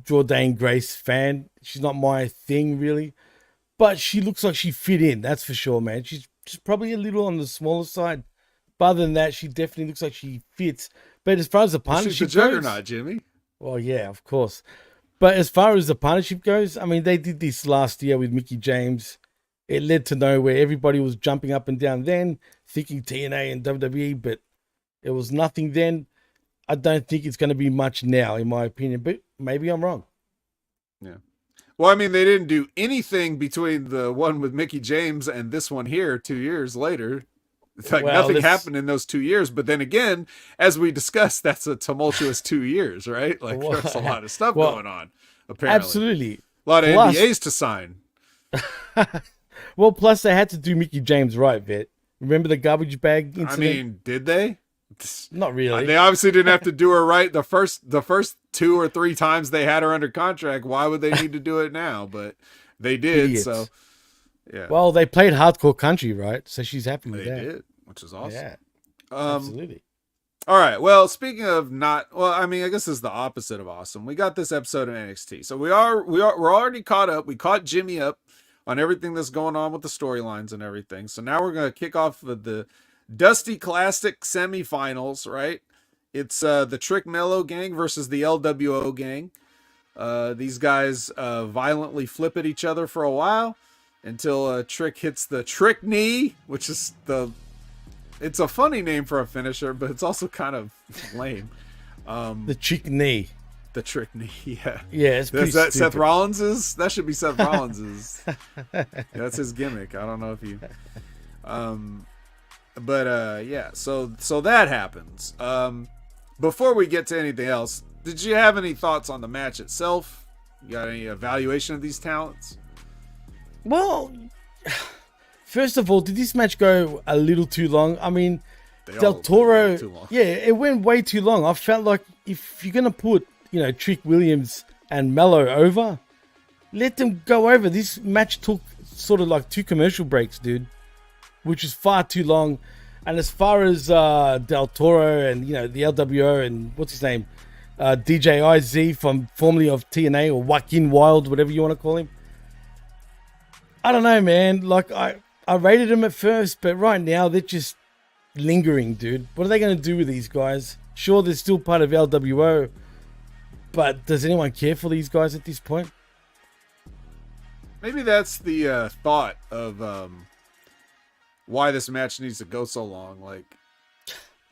Jordan Grace fan. She's not my thing really, but she looks like she fit in. That's for sure, man. She's just probably a little on the smaller side. But other than that, she definitely looks like she fits. But as far as the partnership She's the juggernaut, Jimmy. well, yeah, of course. But as far as the partnership goes, I mean, they did this last year with Mickie James. It led to nowhere. Everybody was jumping up and down then, thinking TNA and WWE, but it was nothing then. I don't think it's going to be much now, in my opinion, but maybe I'm wrong. Yeah. Well, I mean, they didn't do anything between the one with Mickie James and this one here 2 years later. It's like nothing happened in those 2 years. But then again, as we discussed, that's a tumultuous 2 years, right? Like there's a lot of stuff going on, apparently. Absolutely. A lot of NDAs to sign. Well, plus they had to do Mickie James right, Vet. Remember the garbage bag incident? I mean, did they? Not really. They obviously didn't have to do her right the first 2 or 3 times they had her under contract. Why would they need to do it now? But they did. Idiots. So, yeah. Well, they played hardcore country, right? So she's happy with They that. did, which is awesome. Yeah, absolutely. All right. Well, speaking of I mean, I guess this is the opposite of awesome. We got this episode of NXT, so we're already caught up. We caught Jimmy up on everything that's going on with the storylines and everything. So now we're gonna kick off with the Dusty Classic Semifinals. Right? It's the Trick Mello gang versus the LWO gang. These guys violently flip at each other for a while until Trick hits the Trick Knee, which is it's a funny name for a finisher, but it's also kind of lame. The Trick Knee. The Trick Knee, yeah. Yeah, it's pretty that stupid. Seth Rollins's? That should be Seth Rollins's. Yeah, that's his gimmick. I don't know if you... yeah, so that happens. Before we get to anything else, did you have any thoughts on the match itself? You got any evaluation of these talents? Well, first of all, did this match go a little too long? I mean, Del Toro, yeah, it went way too long. I felt like if you're going to put, Trick Williams and Mello over, let them go over. This match took sort of like 2 commercial breaks, dude, which is far too long. And as far as Del Toro and, the LWO and what's his name, DJ IZ from formerly of TNA or Joaquin Wild, whatever you want to call him. I don't know, man. Like, I rated them at first, but right now they're just lingering, dude. What are they going to do with these guys? Sure, they're still part of LWO, but does anyone care for these guys at this point? Maybe that's the thought of why this match needs to go so long. Like,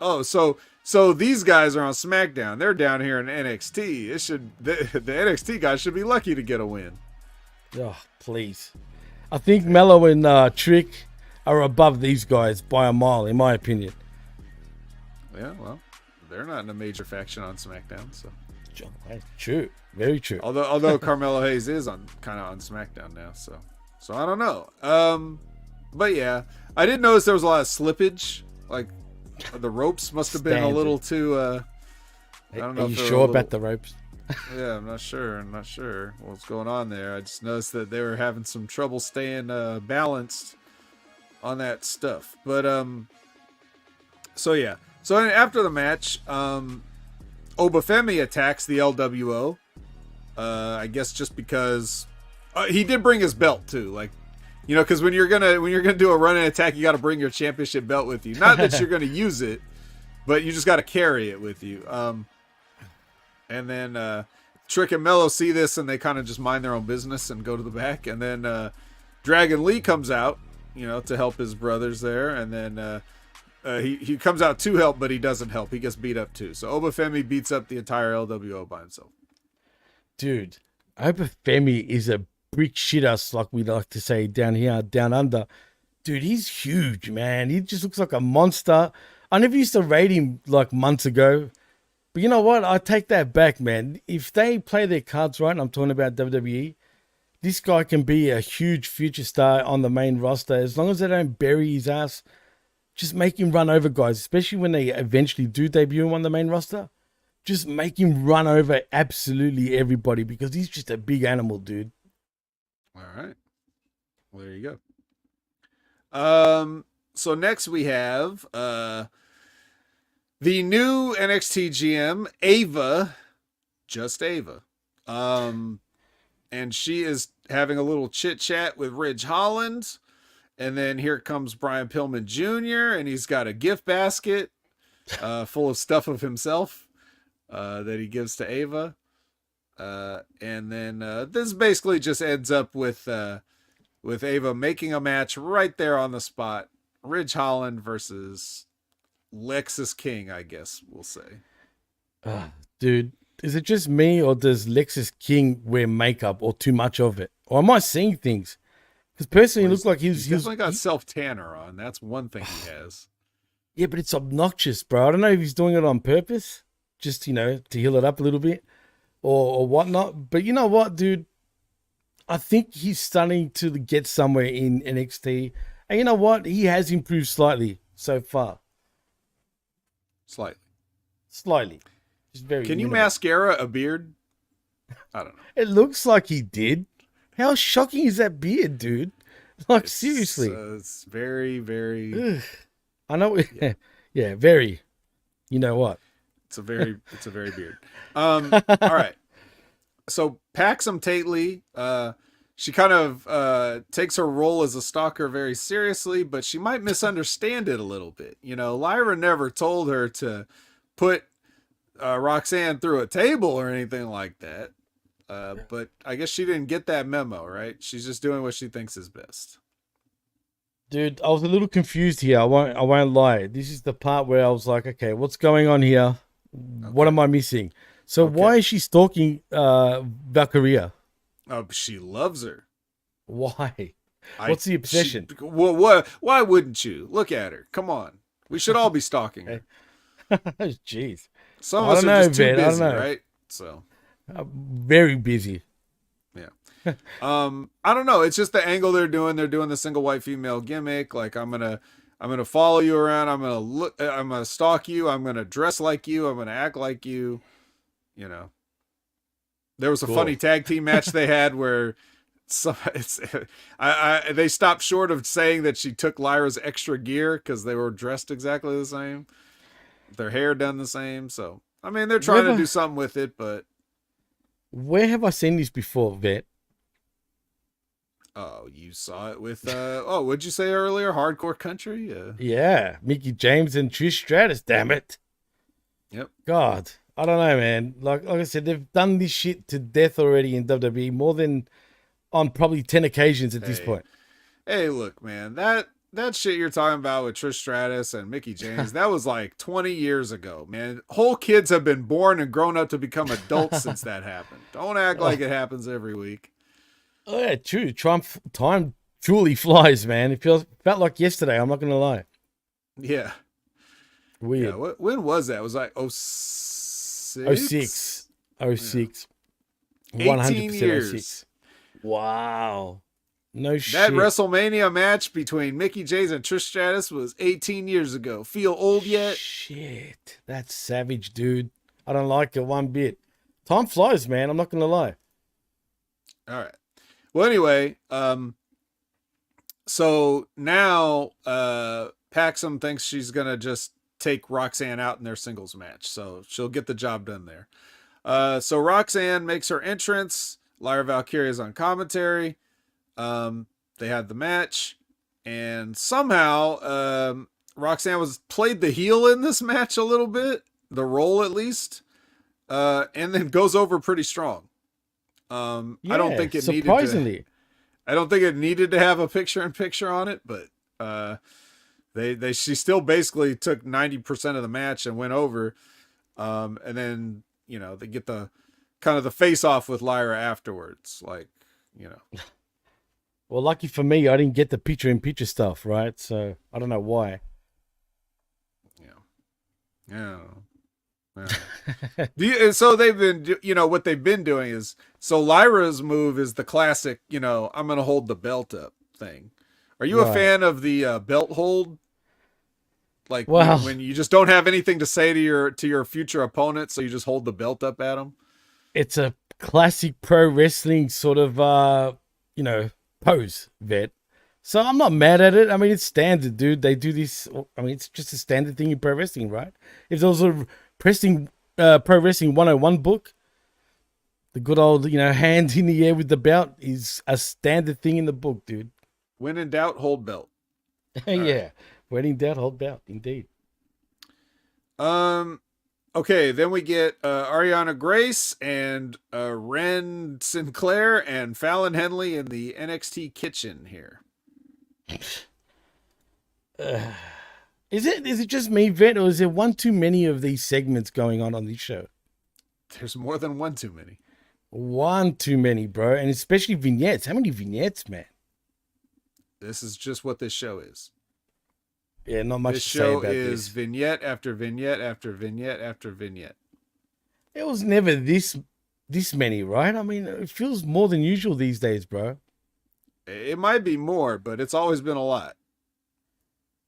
oh, so these guys are on SmackDown. They're down here in NXT. The NXT guys should be lucky to get a win. Oh, please. I think Mello and Trick are above these guys by a mile, in my opinion. Yeah, well, they're not in a major faction on SmackDown, so. True, very true. Although Carmelo Hayes is kind of on SmackDown now, so I don't know. But yeah, I did notice there was a lot of slippage. Like the ropes must have been a little too. I don't know. Are you sure about the ropes? Yeah, I'm not sure what's going on there. I just noticed that they were having some trouble staying balanced on that stuff. But so yeah. So after the match, Obafemi attacks the LWO. I guess just because he did bring his belt too, like, because when you're gonna do a run and attack, you got to bring your championship belt with you. Not that you're gonna use it, but you just got to carry it with you. And then Trick and Mello see this and they kind of just mind their own business and go to the back. And then Dragon Lee comes out, to help his brothers there. And then he comes out to help, but he doesn't help. He gets beat up too. So Obafemi beats up the entire LWO by himself. Dude, Obafemi is a brick shit-ass, like we like to say down here, down under. Dude, he's huge, man. He just looks like a monster. I never used to rate him like months ago. But you know what? I take that back, man. If they play their cards right, and I'm talking about WWE, this guy can be a huge future star on the main roster. As long as they don't bury his ass, just make him run over guys, especially when they eventually do debut him on the main roster. Just make him run over absolutely everybody because he's just a big animal, dude. All right. Well, there you go. So next we have the new NXT GM, Ava, just Ava. And she is having a little chit chat with Ridge Holland. And then here comes Brian Pillman Jr. and he's got a gift basket full of stuff of himself that he gives to Ava. And then this basically just ends up with Ava making a match right there on the spot. Ridge Holland versus Lexus King, I guess we'll say. Dude, is it just me or does Lexus King wear makeup or too much of it? Or am I seeing things? Because personally, it looks like he's definitely got self-tanner on. That's one thing he has. Yeah, but it's obnoxious, bro. I don't know if he's doing it on purpose, just, to heal it up a little bit or whatnot. But you know what, dude? I think he's starting to get somewhere in NXT. And you know what? He has improved slightly so far. Slightly. Just very Can you minimal. mascara a beard? I don't know. It looks like he did. How shocking is that beard, dude? Like, seriously. It's very, very... Ugh. I know. Yeah, very. You know what? It's a very beard. All right. So Paxum Tately, she kind of takes her role as a stalker very seriously, but she might misunderstand it a little bit. Lyra never told her to put Roxanne through a table or anything like that. But I guess she didn't get that memo, right? She's just doing what she thinks is best. Dude, I was a little confused here. I won't lie. This is the part where I was like, okay, what's going on here? Okay. What am I missing? So why is she stalking Valkyria? Oh, she loves her. Why? What's the obsession? Why wouldn't you? Look at her. Come on. We should all be stalking her. Jeez. Some of us are just too busy, right? So very busy. Yeah. I don't know. It's just the angle they're doing. They're doing the single white female gimmick. Like I'm gonna follow you around. I'm gonna stalk you. I'm gonna dress like you. I'm gonna act like you. There was a funny tag team match they had where they stopped short of saying that she took Lyra's extra gear because they were dressed exactly the same, their hair done the same. So I mean, they're trying to do something with it, but where have I seen this before, Vet? Oh, you saw it with what'd you say earlier? Hardcore Country? Yeah, Mickie James and Trish Stratus, damn it. Yep. God, I don't know, man. Like I said, they've done this shit to death already in WWE more than on probably 10 occasions at this point. Hey, look, man, that shit you're talking about with Trish Stratus and Mickie James, that was like 20 years ago, man. Whole kids have been born and grown up to become adults since that happened. Don't act like it happens every week. Oh, yeah, true. Time truly flies, man. It felt like yesterday. I'm not going to lie. Yeah. Weird. Yeah, when was that? It was like 06? 06. 18 years. 06. Wow. No shit. That WrestleMania match between Mickie James and Trish Stratus was 18 years ago. Feel old yet? Shit. That's savage, dude. I don't like it one bit. Time flies, man. I'm not going to lie. All right. Well, anyway, so now Paxum thinks she's going to just take Roxanne out in their singles match. So she'll get the job done there. So Roxanne makes her entrance. Lyra Valkyria is on commentary. They had the match. And somehow Roxanne played the heel in this match a little bit. The role at least. And then goes over pretty strong. I don't think it surprisingly. I don't think it needed to have a picture-in-picture on it, but she still basically took 90% of the match and went over. And then, they get the kind of the face-off with Lyra afterwards. Well, lucky for me, I didn't get the picture-in-picture stuff, right? So I don't know why. Yeah. So they've been, what they've been doing is, so Lyra's move is the classic, I'm going to hold the belt up thing. Are you a fan of the belt hold? Like when you just don't have anything to say to your future opponent, so you just hold the belt up at them? It's a classic pro wrestling sort of, pose, Vet. So I'm not mad at it. I mean, it's standard, dude. They do this. I mean, it's just a standard thing in pro wrestling, right? If there was a pro wrestling 101 book, The good old, hands in the air with the belt is a standard thing in the book, dude. When in doubt, hold belt. Yeah. Right. When in doubt, hold belt. Indeed. Okay, then we get Ariana Grace and Ren Sinclair and Fallon Henley in the NXT kitchen here. Is it just me, Vet, or is there one too many of these segments going on this show? There's more than one too many. One too many, bro. And especially vignettes. How many vignettes, man? This is just what this show is. Yeah, not much This to say show about is this. vignette after vignette after vignette after vignette. It was never this many, right? I mean, it feels more than usual these days, bro. It might be more, but it's always been a lot.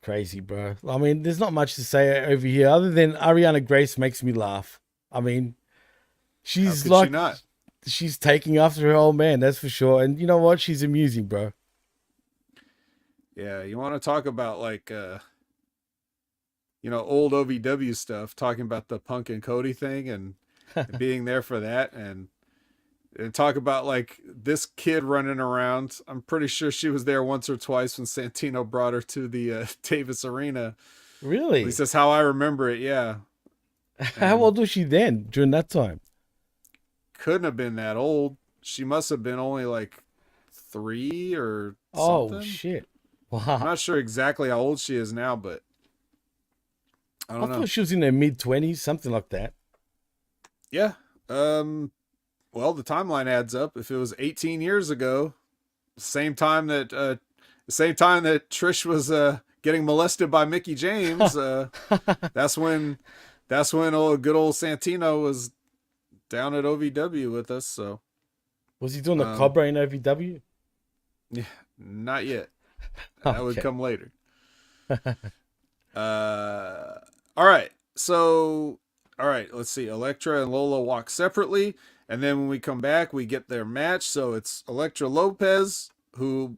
Crazy, bro. I mean, there's not much to say over here other than Ariana Grace makes me laugh. I mean, she's How could like, she not? she's taking after her old man, that's for sure. And you know what? She's amusing, bro. Yeah, you want to talk about like old OVW stuff, talking about the Punk and Cody thing and being there for that, and talk about like this kid running around. I'm pretty sure she was there once or twice when Santino brought her to the Davis Arena. Really? At least that's how I remember it. Yeah. How old was she then during that time? Couldn't have been that old. She must have been only like 3 or something. Oh, shit. I'm Wow. not sure exactly how old she is now, but I I don't know. thought she was in her mid-20s, something like that. Yeah. Well, the timeline adds up. If it was 18 years ago, same time that Trish was getting molested by Mickey James, that's when good old Santino was down at OVW with us. So Was he doing the Cobra in OVW? yeah, not yet. That would Okay. come later. All right. So, all right, let's see. Elektra and Lola walk separately. And then when we come back, we get their match. So it's Elektra Lopez, who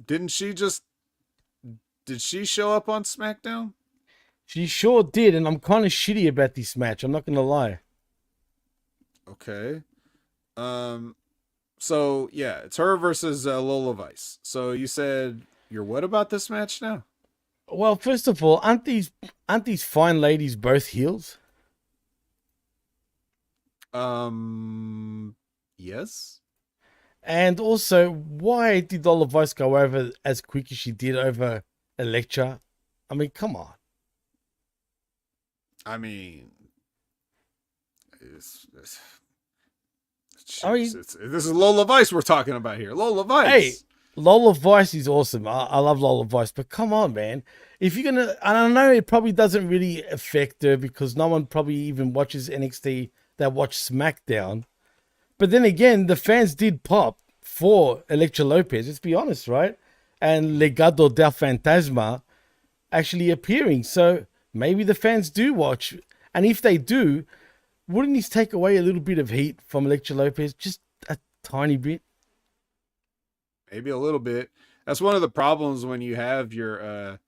did she show up on SmackDown? She sure did, and I'm kind of shitty about this match. I'm not going to lie. Okay. So yeah, it's her versus Lola Vice. So you said you're what about this match now? Well, first of all, aren't these fine ladies both heels? Yes. And also, why did Lola Vice go over as quick as she did over Elektra? I mean, come on. I mean, I mean- this is Lola Vice we're talking about here. Lola Vice. Hey, Lola Vice is awesome. I love Lola Vice, but come on, man. If you're gonna, and I know it probably doesn't really affect her because no one probably even watches NXT that watch SmackDown. But then again, the fans did pop for Elektra Lopez. Let's be honest, right? And Legado del Fantasma actually appearing. So maybe the fans do watch. And if they do, wouldn't this take away a little bit of heat from Elektra Lopez? Just a tiny bit. Maybe a little bit. That's one of the problems when you have your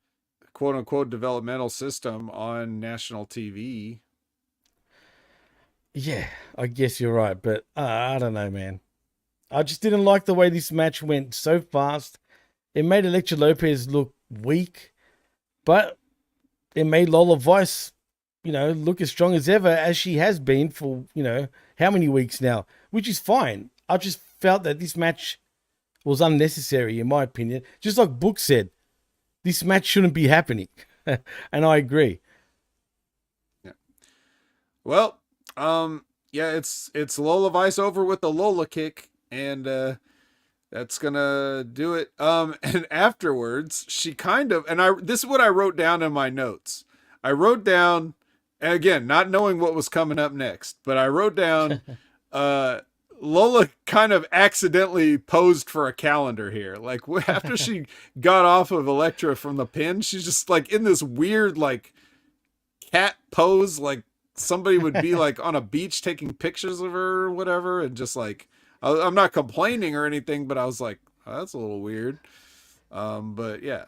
quote unquote developmental system on national TV. Yeah, I guess you're right. But I don't know, man. I just didn't like the way this match went so fast. It made Elektra Lopez look weak, but it made Lola Vice, look as strong as ever as she has been for, how many weeks now, which is fine. I just felt that this match was unnecessary, in my opinion. Just like Book said, this match shouldn't be happening. And I agree. Yeah. Well, yeah, it's Lola Vice over with the Lola kick, and that's gonna do it. And afterwards, she kind of, and this is what I wrote down in my notes. I wrote down, and again, not knowing what was coming up next, but I wrote down, Lola kind of accidentally posed for a calendar here. Like after she got off of Elektra from the pin, she's just like in this weird like cat pose, like somebody would be like on a beach taking pictures of her or whatever, and just like I'm not complaining or anything, but I was like, oh, that's a little weird. But yeah,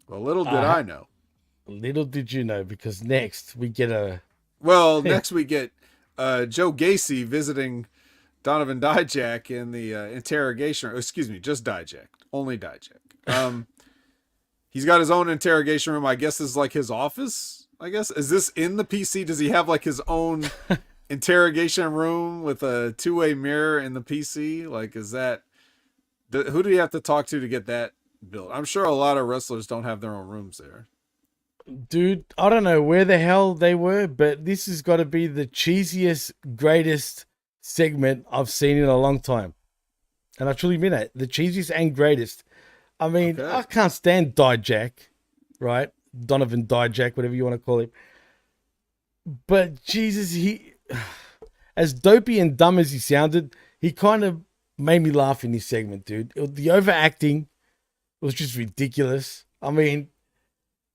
well, little did I know. Little did you know, because next we get next we get Joe Gacy visiting Donovan Dijak in the interrogation. Excuse me, just Dijak, only Dijak. He's got his own interrogation room. I guess this is like his office. I guess is this in the PC? Does he have like his own interrogation room with a two-way mirror in the PC? Like, is that who do you have to talk to get that built? I'm sure a lot of wrestlers don't have their own rooms there. Dude, I don't know where the hell they were, but this has got to be the cheesiest, greatest segment I've seen in a long time. And I truly mean that. The cheesiest and greatest. I mean, Okay. I can't stand Dijak, right? Donovan Dijak, whatever you want to call him. But Jesus, he, as dopey and dumb as he sounded, he kind of made me laugh in this segment, dude. The overacting was just ridiculous. I mean,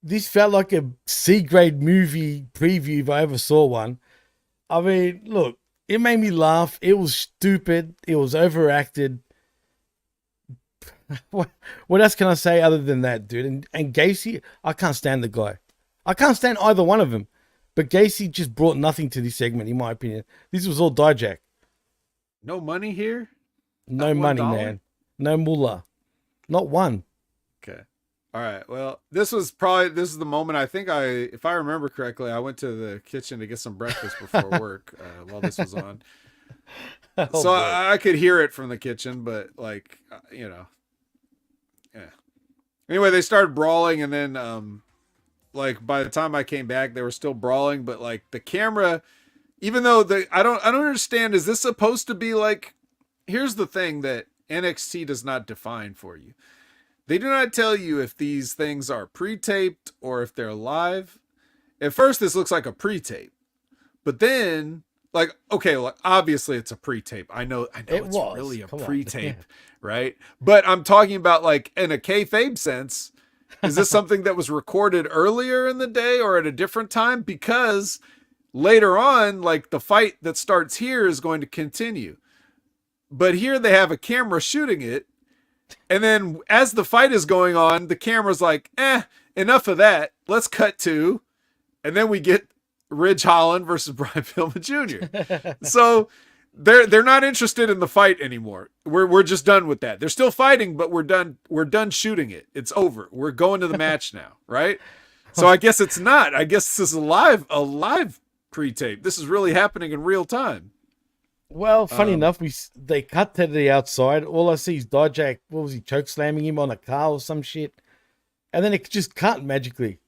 this felt like a C-grade movie preview if I ever saw one. I mean, look, it made me laugh. It was stupid. It was overacted. What else can I say other than that, dude? And Gacy, I can't stand the guy. I can't stand either one of them. But Gacy just brought nothing to this segment, in my opinion. This was all Dijak. No money here? No Not money, $1? man. No mullah. Not one. Okay. All right. Well, this is the moment if I remember correctly, I went to the kitchen to get some breakfast before work while this was on. Oh, So boy. I could hear it from the kitchen, but like, yeah. Anyway, they started brawling, and then like by the time I came back, they were still brawling, but like the camera, even though I don't understand, is this supposed to be like, here's the thing that NXT does not define for you. They do not tell you if these things are pre-taped or if they're live. At first, this looks like a pre-tape, but then, like, okay, well, obviously it's a pre-tape. I know it's really a pre-tape, right? But I'm talking about like in a kayfabe sense. Is this something that was recorded earlier in the day or at a different time? Because later on, like the fight that starts here is going to continue. But here they have a camera shooting it. And then as the fight is going on, the camera's like, enough of that. Let's cut to. And then we get Ridge Holland versus Brian Pillman Jr. So they're not interested in the fight anymore. We're just done with that. They're still fighting, but we're done shooting it. It's over. We're going to the match now, right? So I guess it's not. I guess this is a live pre-tape. This is really happening in real time. Well, funny enough, they cut to the outside. All I see is Dijak, what was he, choke slamming him on a car or some shit? And then it just cut magically.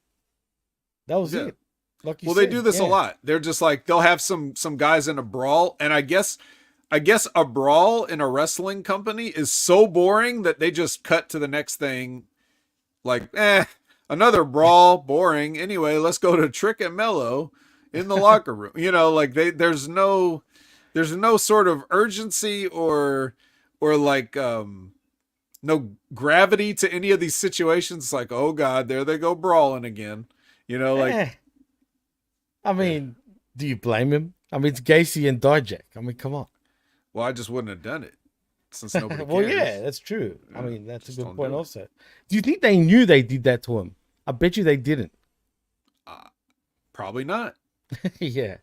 That was it. Like you Well, said, they do this a lot. They're just like, they'll have some guys in a brawl, and I guess a brawl in a wrestling company is so boring that they just cut to the next thing. Like, another brawl, boring. Anyway, let's go to Trick and Mello in the locker room. You know, like there's no sort of urgency or like no gravity to any of these situations. It's like, oh God, there they go brawling again. You know, like I mean, do you blame him? I mean, it's Gacy and Dijak. I mean, come on. well, I just wouldn't have done it since nobody Well, cares. yeah, that's true. Yeah, I mean, that's a just good don't point do it. also. Do you think they knew they did that to him? I bet you they didn't. Probably not. Yeah,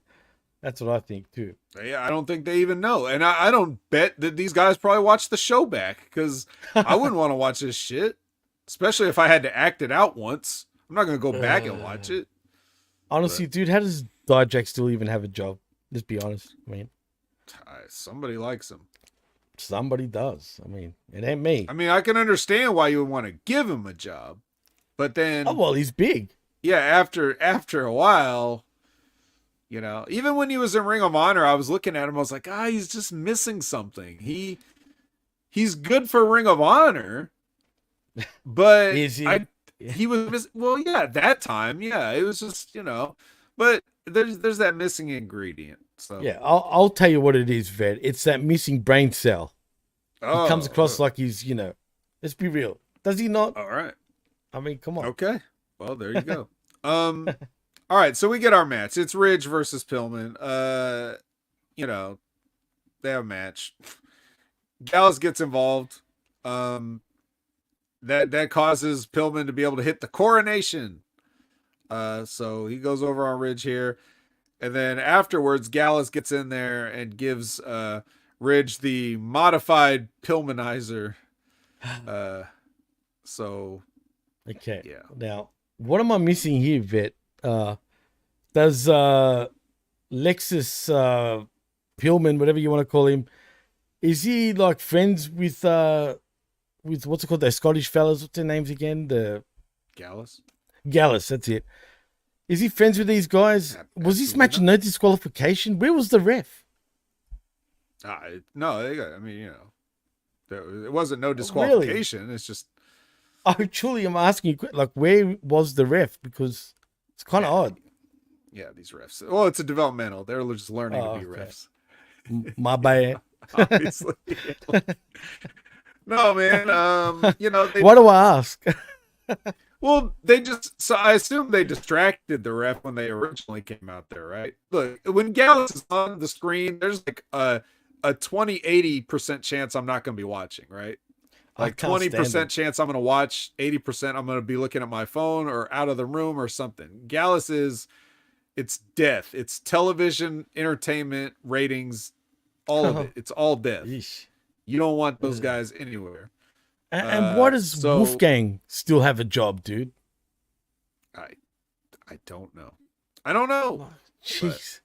that's what I think too. I don't think they even know. And I don't bet that these guys probably watch the show back, because I wouldn't want to watch this shit, especially if I had to act it out once. I'm not going to go back and watch it. Honestly, dude, how does Dijak still even have a job? Let's be honest. I mean, Somebody likes him. somebody does. I mean, it ain't me. I mean, I can understand why you would want to give him a job, but then Oh, well, he's big. yeah, after a while, you know, even when he was in Ring of Honor, I was looking at him, I was like, he's just missing something. He's good for Ring of Honor, but Is he? he was well, yeah, at that time, yeah, it was just, you know, but there's that missing ingredient. So Yeah, I'll tell you what it is, Ved. It's that missing brain cell. He comes across like he's, you know, let's be real. Does he not? all right. I mean, come on. Okay. Well, there you go. All right, so we get our match. It's Ridge versus Pillman. You know, they have a match. Gallus gets involved. That causes Pillman to be able to hit the coronation. So he goes over on Ridge here. And then afterwards, Gallus gets in there and gives Ridge, the modified Pillmanizer. So Okay. yeah. Now, what am I missing here, Vet? Does Lexus Pillman, whatever you want to call him, is he like friends with what's it called? Those Scottish fellas. What's their names again? The Gallus? Gallus. That's it. Is he friends with these guys? Was this match Absolutely no disqualification? Where was the ref? No, I mean, you know, it wasn't no disqualification. It's just I truly am asking you, like, where was the ref? Because it's kind of odd. Yeah, these refs. Well, it's a developmental. They're just learning to be okay. refs. My bad. Obviously. No, man. You know, What do I ask? well, so I assume they distracted the ref when they originally came out there, right? Look, when Gallus is on the screen, there's like a 20-80% chance I'm not going to be watching, right? Like 20% chance I'm going to watch, 80% I'm going to be looking at my phone or out of the room or something. Gallus it's death. It's television, entertainment, ratings, all of it. It's all death. Yeesh. You don't want those guys anywhere. And why does Wolfgang still have a job, dude? I don't know. I don't know. Jeez.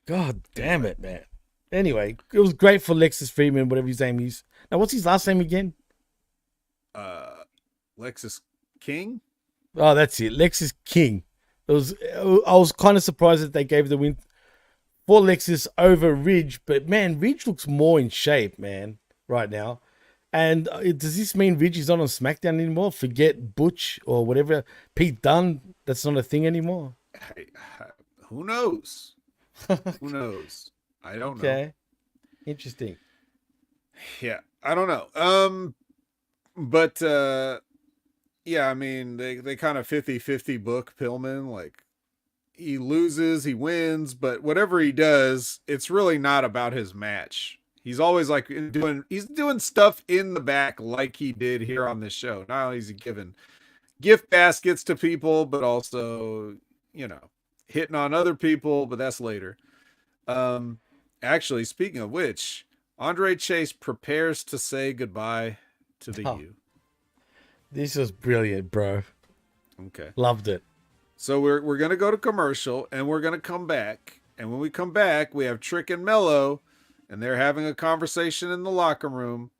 God damn it, man. Anyway, it was great for Lexus Freeman, whatever his name is. Now, what's his last name again? Lexus King? Oh, that's it. Lexus King. I was kind of surprised that they gave the win for Lexus over Ridge, but man, Ridge looks more in shape, man, right now. And does this mean Ridge is not on SmackDown anymore? Forget Butch or whatever. Pete Dunne, that's not a thing anymore. Who knows? Who knows? I don't know. Okay. Interesting. Yeah, I don't know. But yeah, I mean, they kind of 50-50 book Pillman. Like, he loses, he wins, but whatever he does, it's really not about his match. He's always like he's doing stuff in the back like he did here on this show. Not only is he giving gift baskets to people, but also, you know, hitting on other people, but that's later. Actually, speaking of which, Andre Chase prepares to say goodbye to the U. This was brilliant, bro. Okay. Loved it. So we're going to go to commercial, and we're going to come back. And when we come back, we have Trick and Mello, and they're having a conversation in the locker room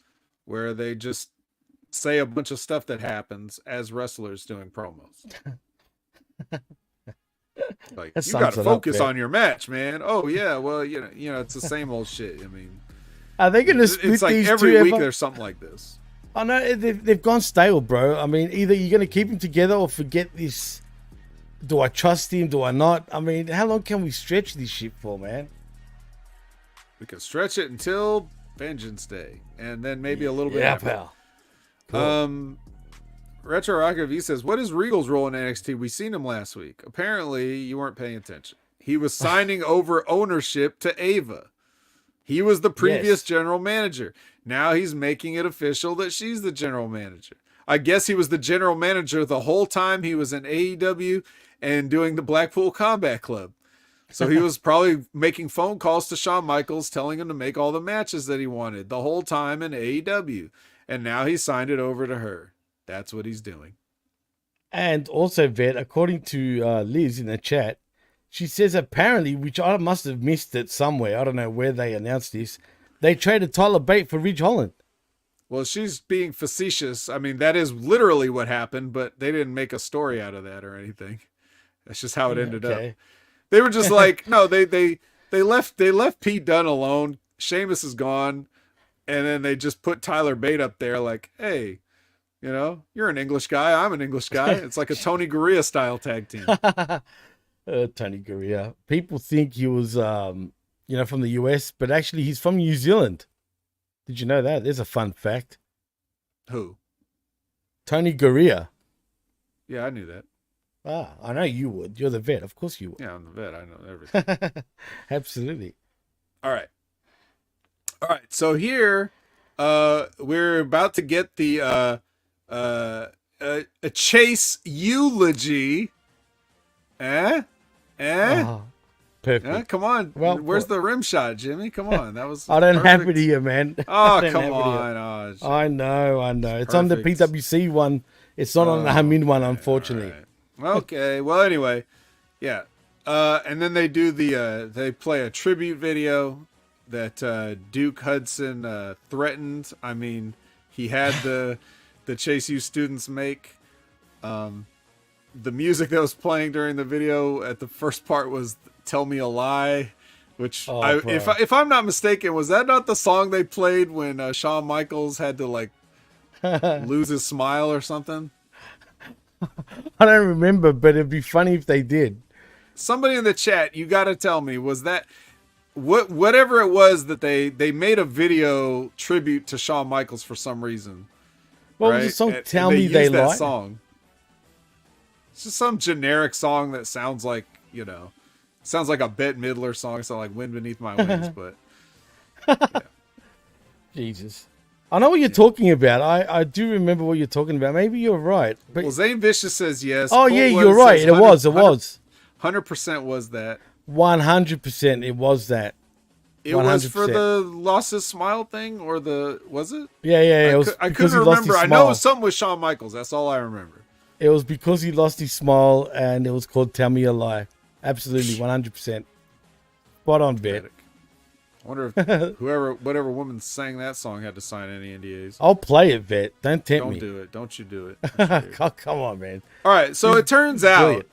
where they just say a bunch of stuff that happens as wrestlers doing promos. Like, you got to focus on your match, man. Oh yeah, well, you know, it's the same old shit. I mean, are they going to split it's like these every two week ever? there's something like this. I know they've gone stale, bro. I mean, either you're going to keep them together or forget this. Do I trust him? Do I not? I mean, how long can we stretch this shit for, man? We can stretch it until Vengeance Day, and then maybe a little bit after. Pal. Cool. Retro Rocket V says, "What is Regal's role in NXT? We seen him last week. Apparently, you weren't paying attention. He was signing over ownership to Ava. He was the previous general manager. Now he's making it official that she's the general manager. I guess he was the general manager the whole time he was in AEW and doing the Blackpool Combat Club. So he was probably making phone calls to Shawn Michaels, telling him to make all the matches that he wanted the whole time in AEW. And now he signed it over to her. That's what he's doing." And also, Vet, according to Liz in the chat, she says apparently, which I must have missed it somewhere, I don't know where they announced this, they traded Tyler Bate for Ridge Holland. Well, she's being facetious. I mean, that is literally what happened, but they didn't make a story out of that or anything. That's just how it ended up. They were just like, no, they left Pete Dunne alone. Sheamus is gone. And then they just put Tyler Bate up there like, hey, you know, you're an English guy. I'm an English guy. It's like a Tony Gurria style tag team. Tony Gurria. People think he was, from the US, but actually he's from New Zealand. Did you know that? There's a fun fact. Who? Tony Gurria. Yeah, I knew that. Ah, I know you would. You're the vet. Of course you would. Yeah, I'm the vet. I know everything. Absolutely. All right. So here, we're about to get the a Chase eulogy. Oh, Perfect. Come on. Well, where's the rim shot, Jimmy? Come on. That was I don't have it perfect. here, man. Oh, come on. Oh, I know. It's on the perfect. PWC one. It's not on the Hamin one, unfortunately. Right. Okay. Well, anyway, yeah. And then they do they play a tribute video that Duke Hudson threatened. I mean, he had the Chase U students make. The music that was playing during the video at the first part was "Tell Me a Lie," which if I'm not mistaken, was that not the song they played when Shawn Michaels had to like lose his smile or something? I don't remember, but it'd be funny if they did. Somebody in the chat, you got to tell me, was that whatever it was that they made a video tribute to Shawn Michaels for some reason? What right? was the song? And Tell Me They that Lie. Song. It's just some generic song that sounds like, sounds like a Bette Midler song. Sounds like Wind Beneath My Wings, but yeah. Jesus. I know what you're talking about. I do remember what you're talking about. Maybe you're right. But Well, Zane Vicious says yes. oh, Colt yeah, Blooded you're right. says It was. 100% was that. 100% it was that. It 100%. Was for the lost his smile thing, or was it? Yeah. I couldn't remember. I know it was something with Shawn Michaels. That's all I remember. It was because he lost his smile, and it was called "Tell Me a Lie." Absolutely, 100%. Spot on, bet. I wonder if whatever woman sang that song had to sign any NDAs. I'll play it, vet. Don't tempt me. Don't do it. Don't you do it. Come on, man. All right, so it turns out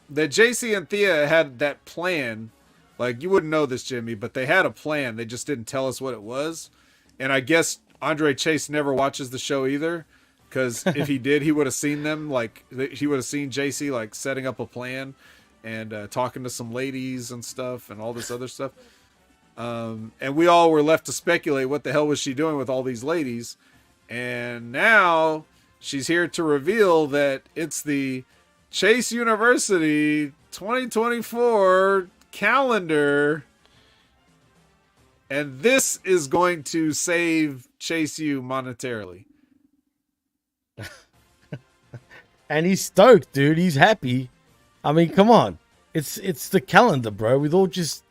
that JC and Thea had that plan. Like, you wouldn't know this, Jimmy, but they had a plan. They just didn't tell us what it was. And I guess Andre Chase never watches the show either, because if he did, he would have seen them. Like, he would have seen JC like setting up a plan and talking to some ladies and stuff and all this other stuff. And we all were left to speculate what the hell was she doing with all these ladies. And now she's here to reveal that it's the Chase University 2024 calendar. And this is going to save Chase U monetarily. And he's stoked, dude. He's happy. I mean, come on. It's the calendar, bro, with all just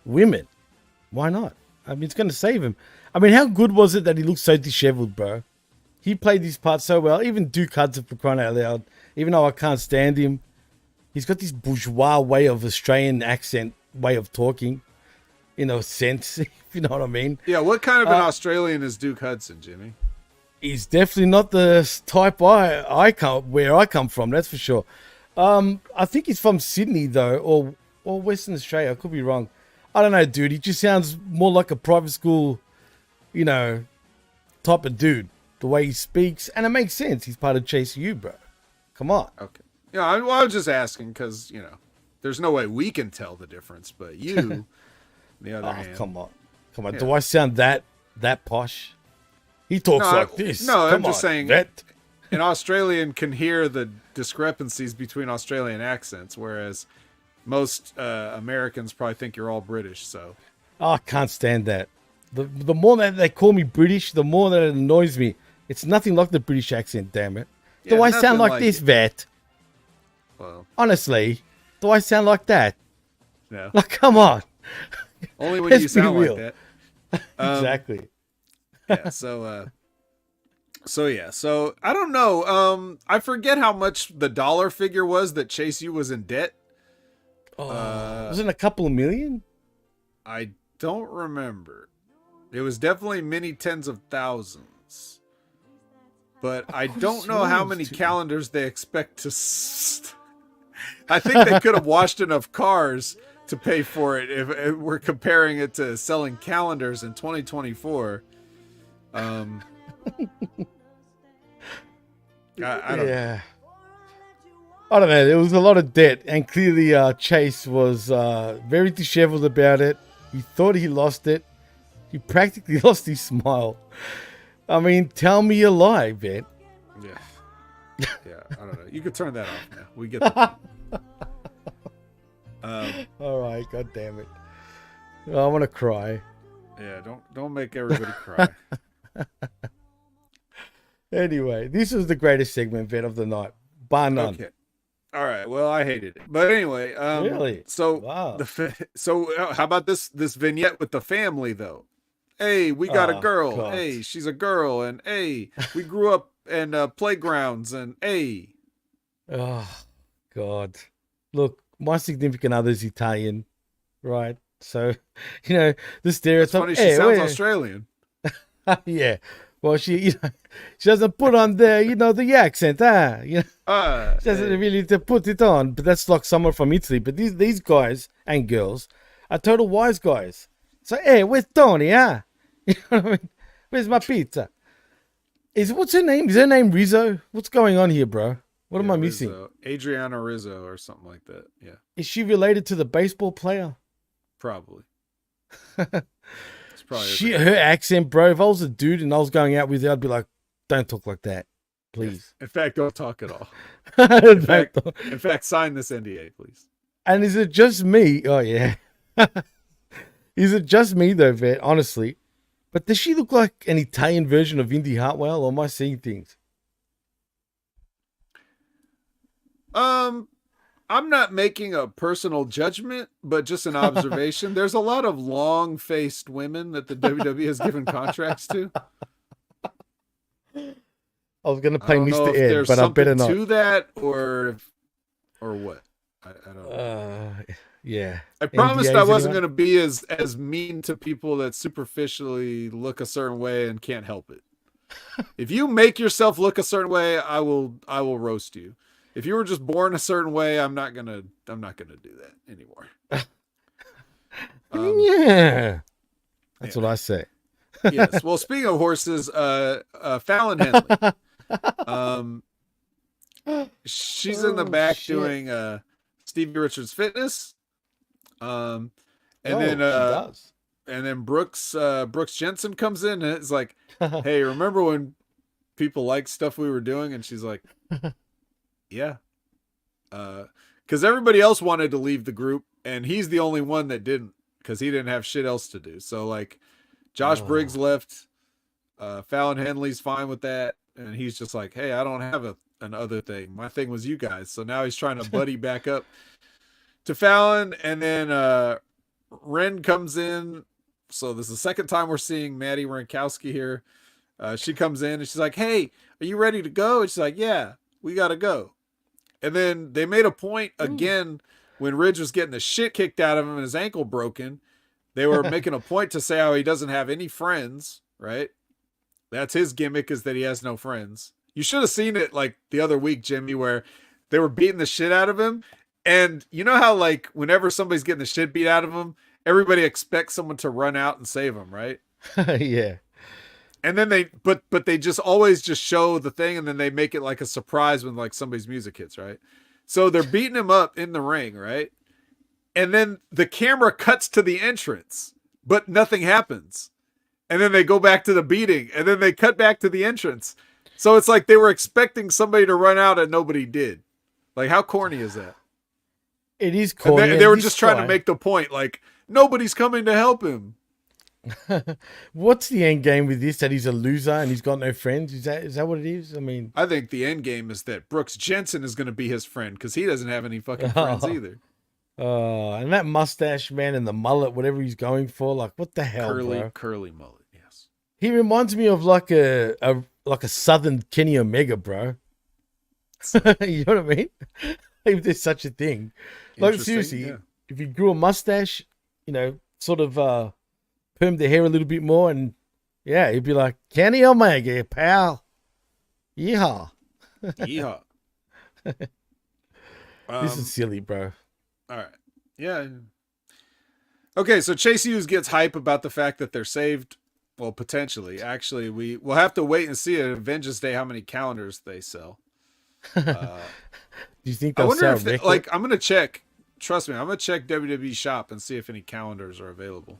women. Why not? I mean, it's going to save him. I mean, how good was it that he looked so disheveled, bro? He played his part so well. Even Duke Hudson, for crying out loud. Even though I can't stand him, he's got this bourgeois way of Australian accent, way of talking, in a sense, if you know what I mean. Yeah, what kind of an Australian is Duke Hudson, Jimmy? He's definitely not the type where I come from, that's for sure. I think he's from Sydney, though, or Western Australia. I could be wrong. I don't know, dude. He just sounds more like a private school, type of dude. The way he speaks. And it makes sense. He's part of Chase U, bro. Come on. Okay. Yeah, I was just asking because, there's no way we can tell the difference. But you, on the other hand. Come on. Yeah. Do I sound that posh? He talks like this. No, Come I'm just on, saying vet. An Australian can hear the discrepancies between Australian accents, whereas most Americans probably think you're all British. So I can't stand that. The more that they call me British, the more that it annoys me. It's nothing like the British accent, damn it. Yeah, do I sound like this, vet? Well, honestly, do I sound like that? No. Like, come on. Only when you sound like that. Exactly. Yeah. So I don't know. I forget how much the dollar figure was that Chase U was in debt. Wasn't it a couple of million? I don't remember. It was definitely many tens of thousands. But I don't know how many calendars they expect to... I think they could have washed enough cars to pay for it if we're comparing it to selling calendars in 2024. I don't know. I don't know. There was a lot of debt, and clearly Chase was very disheveled about it. He thought he lost it. He practically lost his smile. I mean, tell me a lie, Ben. Yeah, I don't know. You could turn that off now. We get that. All right, god damn it. I want to cry. Yeah, don't make everybody cry. Anyway, this was the greatest segment, Ben, of the night. Bar none. Okay. All right. Well, I hated it, but anyway. Really? So Wow. how about this vignette with the family though? Hey, we got a Oh, girl. God. Hey, she's a girl, and hey, we grew up in playgrounds, and hey. Oh, God. Look, my significant other's Italian, right? So, the It's stereotype. funny. She Hey, sounds wait. Australian. Yeah. Well, she doesn't put on the accent, she doesn't Hey. really to put it on. But that's like someone from Italy. But these guys and girls are total wise guys. So, hey, where's Tony, huh? You know what I mean? Where's my pizza? What's her name? Is her name Rizzo? What's going on here, bro? What am I missing? Rizzo. Adriana Rizzo or something like that. Yeah, Is she related to the baseball player? probably. It's probably Her accent, bro. If I was a dude and I was going out with her, I'd be like, don't talk like that, please. In fact, don't talk at all. In In fact, sign this NDA, please. And is it just me? Oh, yeah. Is it just me, though, Vet? Honestly. But does she look like an Italian version of Indy Hartwell, or am I seeing things? I'm not making a personal judgment, but just an observation. There's a lot of long-faced women that the WWE has given contracts to. I was going to I play don't know Mr. if Ed, there's but I something better not. to that, or what. I don't know. Yeah. I promised I NDAs, wasn't anyone? going to be as mean to people that superficially look a certain way and can't help it. If you make yourself look a certain way, I will roast you. If you were just born a certain way, I'm not gonna do that anymore. Yeah. That's what I say. Yes. Well, speaking of horses, Fallon Henley. She's in the back shit. doing Stevie Richards Fitness. And She does. then Brooks Jensen comes in and it's like, hey, remember when people liked stuff we were doing? And she's like, yeah. Because everybody else wanted to leave the group, and he's the only one that didn't, because he didn't have shit else to do. So like, Josh Briggs left. Fallon Henley's fine with that, and he's just like, hey, I don't have another thing. My thing was you guys. So now he's trying to buddy back up to Fallon, and then Ren comes in. So this is the second time we're seeing Maddie Rankowski here. She comes in and she's like, hey, are you ready to go? And she's like, yeah, we got to go. And then they made a point again when Ridge was getting the shit kicked out of him and his ankle broken. They were making a point to say how he doesn't have any friends, right? That's his gimmick, is that he has no friends. You should have seen it like the other week, Jimmy, where they were beating the shit out of him. And you know how like whenever somebody's getting the shit beat out of them, everybody expects someone to run out and save them, right? Yeah. And then they just always just show the thing, and then they make it like a surprise when like somebody's music hits, right? So they're beating him up in the ring, right? And then the camera cuts to the entrance, but nothing happens. And then they go back to the beating, and then they cut back to the entrance. So it's like they were expecting somebody to run out and nobody did. Like, how corny is that? It is corny. They were just trying to make the point, like, nobody's coming to help him. What's the end game with this? That he's a loser and he's got no friends? Is that what it is? I mean, I think the end game is that Brooks Jensen is going to be his friend, because he doesn't have any fucking friends either. And that mustache, man, and the mullet, whatever he's going for, like, what the hell, bro? Curly mullet, yes. He reminds me of like a southern Kenny Omega, bro. You know what I mean? If there's such a thing. Like, seriously, yeah. if he grew a mustache, sort of permed the hair a little bit more, and yeah, he'd be like, Kenny Omega, pal. Yeehaw. Yeehaw. This is silly, bro. All right. Yeah. Okay, so Chase Hughes gets hype about the fact that they're saved. Well, potentially. Actually, we'll have to wait and see at Vengeance Day how many calendars they sell. Do you think I they'll wonder sell if I'm going to check. Trust me, I'm going to check WWE Shop and see if any calendars are available.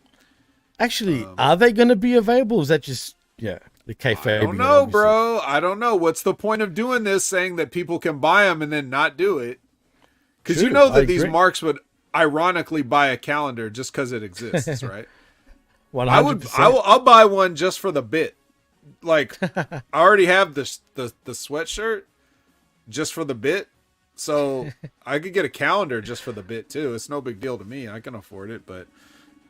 Actually, are they going to be available? Or is that just, the kayfabe? I don't know, bro. I don't know. What's the point of doing this, saying that people can buy them and then not do it? Because you know that these marks would ironically buy a calendar just because it exists, right? 100%. I'll buy one just for the bit. Like, I already have the sweatshirt just for the bit. So I could get a calendar just for the bit too. It's no big deal to me. I can afford it, but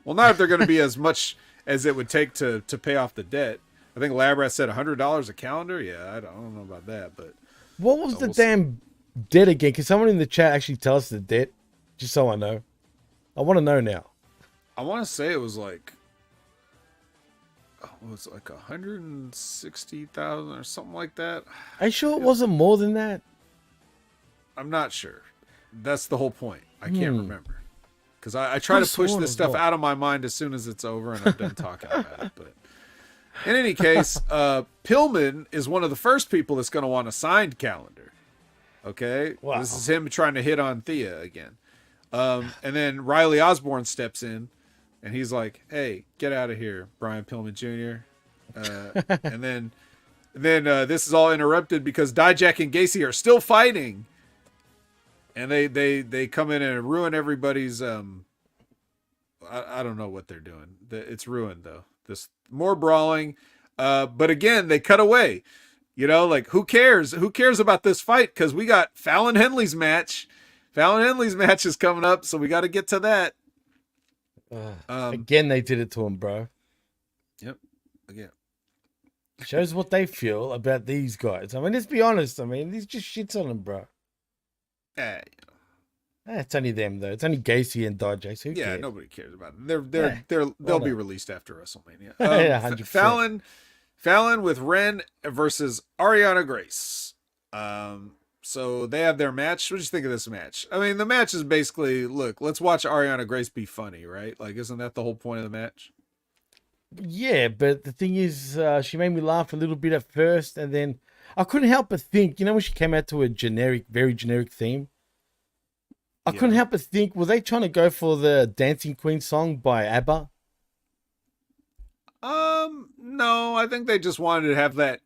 well, not if they're going to be as much as it would take to pay off the debt. I think Labrat said $100 a calendar. Yeah, I don't know about that, but what was the damn debt again? Can someone in the chat actually tell us the debt, just so I know? I want to know now. I want to say it was like, it was like 160,000 or something like that. Are you sure it wasn't more than that? I'm not sure. That's the whole point. I can't remember. Because I try to push this stuff out of my mind as soon as it's over and I'm done talking about it. But in any case, Pillman is one of the first people that's going to want a signed calendar. Okay? Wow. This is him trying to hit on Thea again. And then Riley Osborne steps in and he's like, hey, get out of here, Brian Pillman Jr. And then this is all interrupted because Dijak and Gacy are still fighting. And they come in and ruin everybody's I don't know what they're doing. It's ruined though. This more brawling. But again, they cut away. You know, like who cares? Who cares about this fight? Because we got Fallon Henley's match. Fallon Henley's match is coming up, so we got to get to that. Again, they did it to him, bro. Yep. Again. Shows what they feel about these guys. I mean, let's be honest. I mean, these just shits on them, bro. It's only them though. It's only Gacy and Dijak. Who cares? Nobody cares about them. They'll be released after WrestleMania. Yeah, 100%. Fallon with Ren versus Ariana Grace. So they have their match. What do you think of this match? I mean, the match is basically, look, let's watch Ariana Grace be funny, right? Like, isn't that the whole point of the match? Yeah, but the thing is, she made me laugh a little bit at first, and then I couldn't help but think, you know, when she came out to a very generic theme, I couldn't help but think, were they trying to go for the Dancing Queen song by ABBA? No, I think they just wanted to have that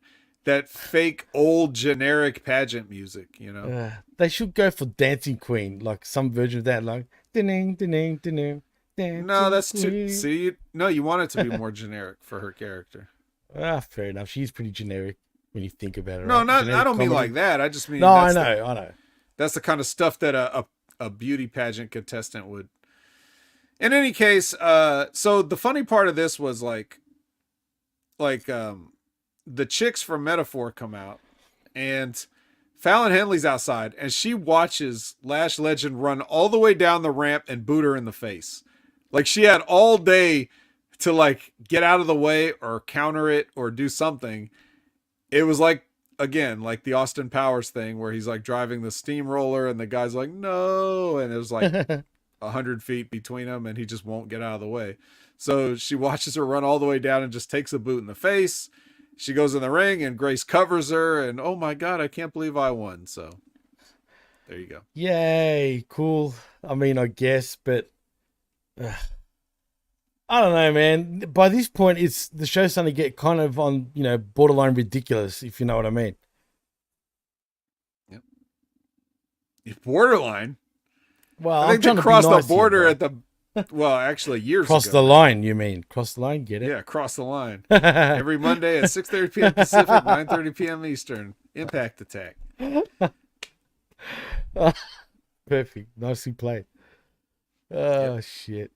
fake old generic pageant music, you know. They should go for Dancing Queen, like some version of that, like ding ding ding. No, that's too. See, no, you want it to be more generic for her character. Fair enough. She's pretty generic when you think about it. No, right? I don't mean like that. I just mean no. I know. That's the kind of stuff that a beauty pageant contestant would. In any case, so the funny part of this was like the chicks from Metaphor come out and Fallon Henley's outside and she watches Lash Legend run all the way down the ramp and boot her in the face. Like she had all day to like get out of the way or counter it or do something. It was like, again, like the Austin Powers thing where he's like driving the steamroller and the guy's like, no. And it was like 100 feet between them and he just won't get out of the way. So she watches her run all the way down and just takes a boot in the face. She goes in the ring and Grace covers her and oh my God, I can't believe I won. So there you go. Yay. Cool. I mean, I guess, but I don't know, man. By this point, the show's starting to get kind of on, you know, borderline ridiculous, if you know what I mean. Yep. It's borderline. Well, I think they crossed the border at the, well, actually years ago. Cross the line, you mean? Cross the line, get it? Yeah, cross the line. Every Monday at 6:30 p.m. Pacific, 9:30 p.m. Eastern. Impact Attack. Perfect. Nicely played. Oh, shit.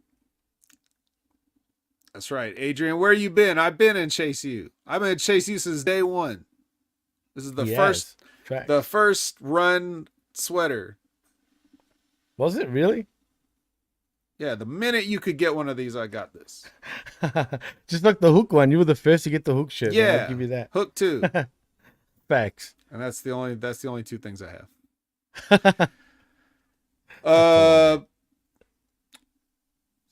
That's right. Adrian, where you been? I've been in Chase U. I've been in Chase U since day one. This is the first run sweater. Was it really? Yeah, the minute you could get one of these, I got this. Just like the Hook one. You were the first to get the Hook shirt. Yeah, man. I'll give you that. Hook too. Facts. And that's the only two things I have.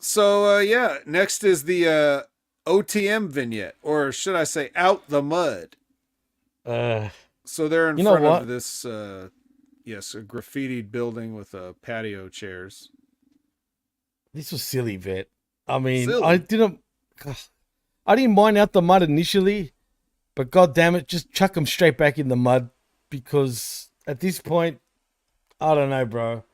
So yeah, next is the OTM vignette, or should I say Out the Mud. So they're in front of this a graffitied building with patio chairs. This was silly, Vet. I mean, silly. I didn't mind Out the Mud initially, but god damn it, just chuck them straight back in the mud, because at this point, I don't know, bro.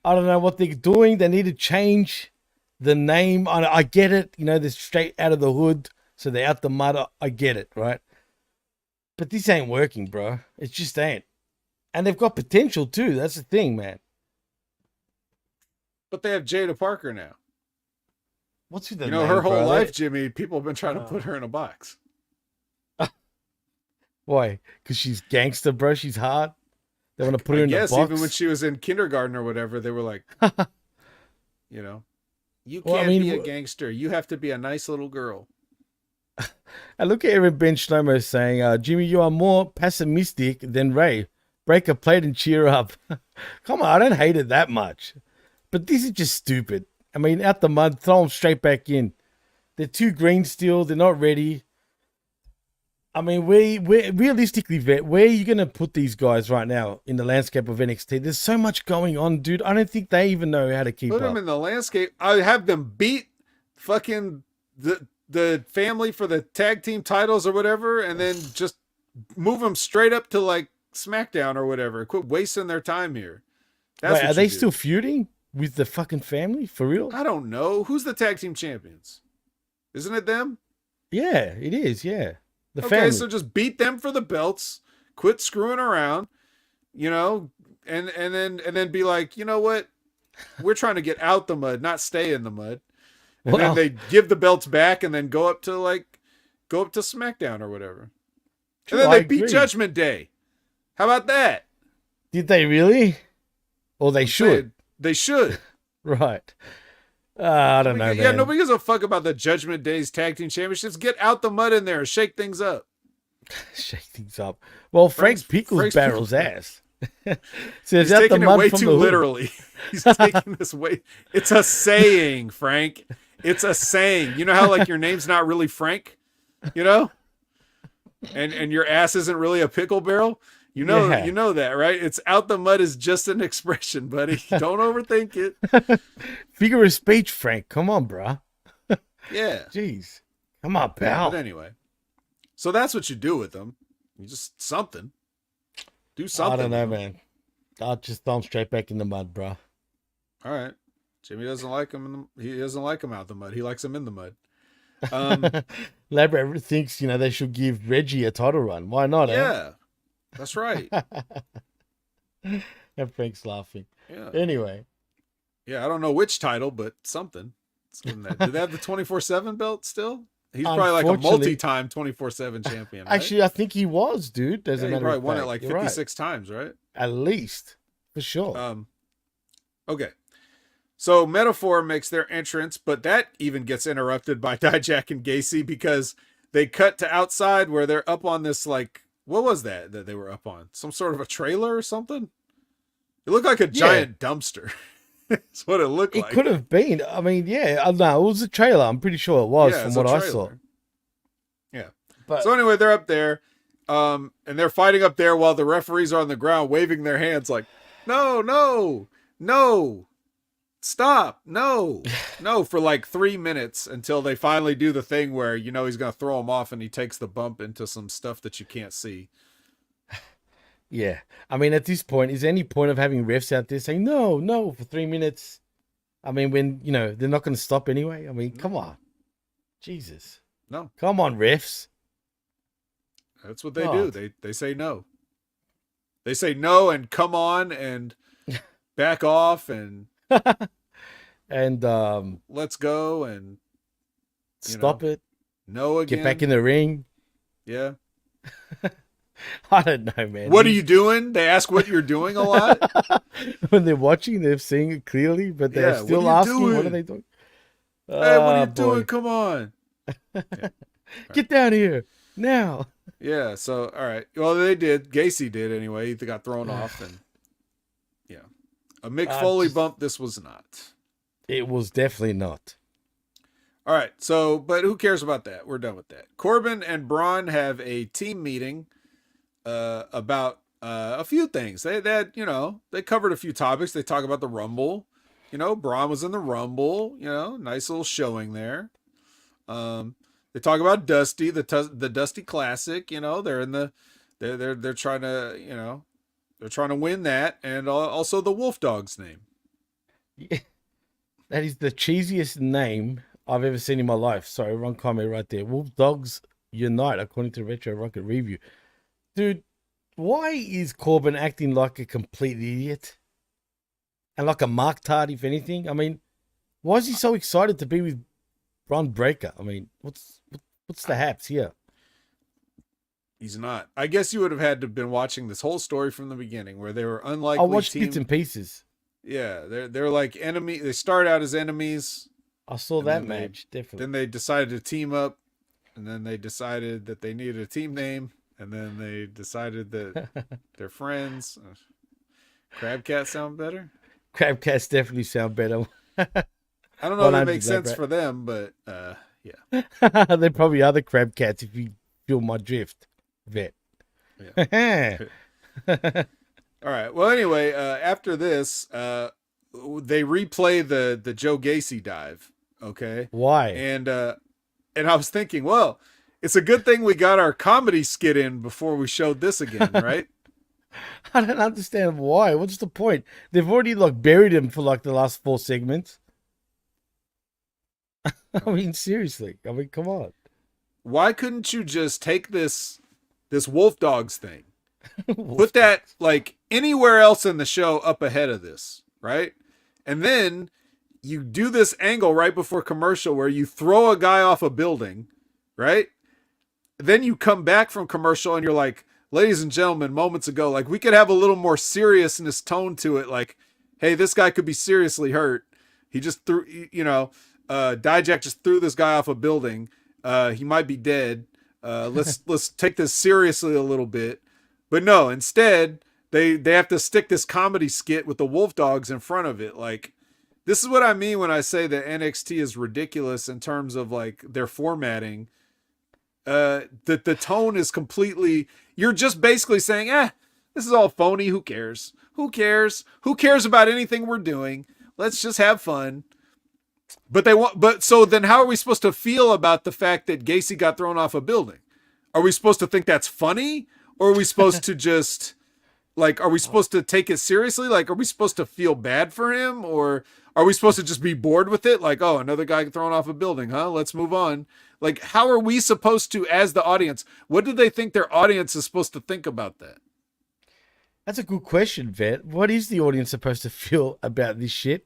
I don't know what they're doing. They need to change the name. I get it. You know, they're straight out of the hood, so they're Out the Mud. I get it, right? But this ain't working, bro. It just ain't. And they've got potential too. That's the thing, man. But they have Jada Parker now. What's with the You know, name, her whole bro? life, Jimmy, people have been trying to put her in a box. Why? Because she's gangster, bro. She's hard. They want to put her in the box. Even when she was in kindergarten or whatever, they were like, you know, you can't be a gangster. You have to be a nice little girl. And look at Aaron Ben Shlomo saying, Jimmy, you are more pessimistic than Ray. Break a plate and cheer up. Come on, I don't hate it that much. But this is just stupid. I mean, out the mud, throw them straight back in. They're too green still. They're not ready. I mean, we're realistically, Vet, where are you going to put these guys right now in the landscape of NXT? There's so much going on, dude. I don't think they even know how to keep up. Put them in the landscape. I have them beat fucking the family for the tag team titles or whatever, and then just move them straight up to like SmackDown or whatever. Quit wasting their time here. Wait, are they still feuding with the fucking family? For real? I don't know. Who's the tag team champions? Isn't it them? Yeah, it is. Yeah. The okay, family. So just beat them for the belts. Quit screwing around, you know, and then be like, you know what? We're trying to get out the mud, not stay in the mud. And then they give the belts back and then go up to SmackDown or whatever. And then they beat Judgment Day. How about that? Did they really? Or they should? They should. Right. I don't know, man. Yeah, nobody gives a fuck about the Judgment Day's tag team championships. Get out the mud in there and shake things up. Shake things up. Well, Frank Pickles barrels ass. He's taking it way too literally. He's taking this way. It's a saying, Frank. It's a saying. You know how like your name's not really Frank, you know, and your ass isn't really a pickle barrel. You know that, right? It's out the mud is just an expression, buddy. Don't overthink it. Figure of speech, Frank. Come on, bro. Yeah. Jeez. Come on, pal. But anyway, so that's what you do with them. You just something. Do something. I don't know, man. I'll just throw him straight back in the mud, bro. All right. Jimmy doesn't like him. He doesn't like him out the mud. He likes him in the mud. Labra thinks, they should give Reggie a title run. Why not? Yeah. That's right. And Frank's laughing. Yeah. Anyway. Yeah, I don't know which title, but something. Do they have the 24/7 belt still? He's probably like a multi-time 24/7 champion. Right? Actually, I think he was, dude. He probably won it like 56 times, right? At least, for sure. Okay. So Metaphor makes their entrance, but that even gets interrupted by Dijak and Gacy because they cut to outside where they're up on this like. What was that they were up on? Some sort of a trailer or something? It looked like a giant dumpster. That's what it looked like. It could have been. I mean, yeah. No, it was a trailer. I'm pretty sure it was from what I saw. Yeah. But, so anyway, they're up there. And they're fighting up there while the referees are on the ground waving their hands like, no, stop, no, for like 3 minutes until they finally do the thing where, he's going to throw him off and he takes the bump into some stuff that you can't see. Yeah. I mean, at this point, is there any point of having refs out there saying, no, for 3 minutes? I mean, when, they're not going to stop anyway. I mean, come on. Jesus. No. Come on, refs. That's what they do. They say no. They say no and come on and back off and and let's go and stop it. No again. Get back in the ring. Yeah. I don't know, man. What are you doing? They ask what you're doing a lot. When they're watching, they're seeing it clearly, but they're still asking, what are they doing? Hey, what are you doing? Come on. Yeah. Get down here now. Yeah. So, all right. Well, they did. Gacy did anyway. He got thrown off and a Mick Foley bump. This was not. It was definitely not. All right. So, but who cares about that? We're done with that. Corbin and Braun have a team meeting about a few things. They covered a few topics. They talk about the Rumble. Braun was in the Rumble. Nice little showing there. They talk about Dusty, the Dusty Classic. They're in the they're trying to they're trying to win that, and also the Wolf Dog's name. Yeah. That is the cheesiest name I've ever seen in my life. Sorry, wrong comment right there. Wolf Dogs Unite, according to Retro Rocket Review. Dude, why is Corbin acting like a complete idiot? And like a mark-tard, if anything? I mean, why is he so excited to be with Bron Breakker? I mean, what's the haps here? He's not. I guess you would have had to have been watching this whole story from the beginning, where they were unlikely. I watched bits and pieces. Yeah, they're like enemy. They start out as enemies. I saw that match, definitely. Then they decided to team up, and then they decided that they needed a team name, and then they decided that they're friends. Crab Cat sound better? Crab Cats definitely sound better. I don't know if it makes sense for them, but yeah. They probably are the Crab Cats if you feel my drift, Vet. Yeah. All right. Well, anyway, after this, they replay the Joe Gacy dive. Okay. Why? And I was thinking, well, it's a good thing we got our comedy skit in before we showed this again, right? I don't understand why. What's the point? They've already like buried him for like the last 4 segments. I mean, seriously. I mean, come on. Why couldn't you just take this Wolf Dogs thing, put that like anywhere else in the show up ahead of this, right? And then you do this angle right before commercial where you throw a guy off a building, right? Then you come back from commercial and you're like, ladies and gentlemen, moments ago, like we could have a little more seriousness tone to it. Like, hey, this guy could be seriously hurt. He just threw, Dijak just threw this guy off a building. He might be dead. Let's take this seriously a little bit. But no, instead they have to stick this comedy skit with the Wolf Dogs in front of it. Like, this is what I mean when I say that NXT is ridiculous in terms of like their formatting. The tone is completely, you're just basically saying, this is all phony. Who cares? Who cares? Who cares about anything we're doing? Let's just have fun. But so then how are we supposed to feel about the fact that Gacy got thrown off a building? Are we supposed to think that's funny? Or are we supposed to just like, are we supposed to take it seriously? Like, are we supposed to feel bad for him? Or are we supposed to just be bored with it? Like, oh, another guy thrown off a building, huh? Let's move on. Like, how are we supposed to, as the audience, what do they think their audience is supposed to think about that? That's a good question, Vet. What is the audience supposed to feel about this shit?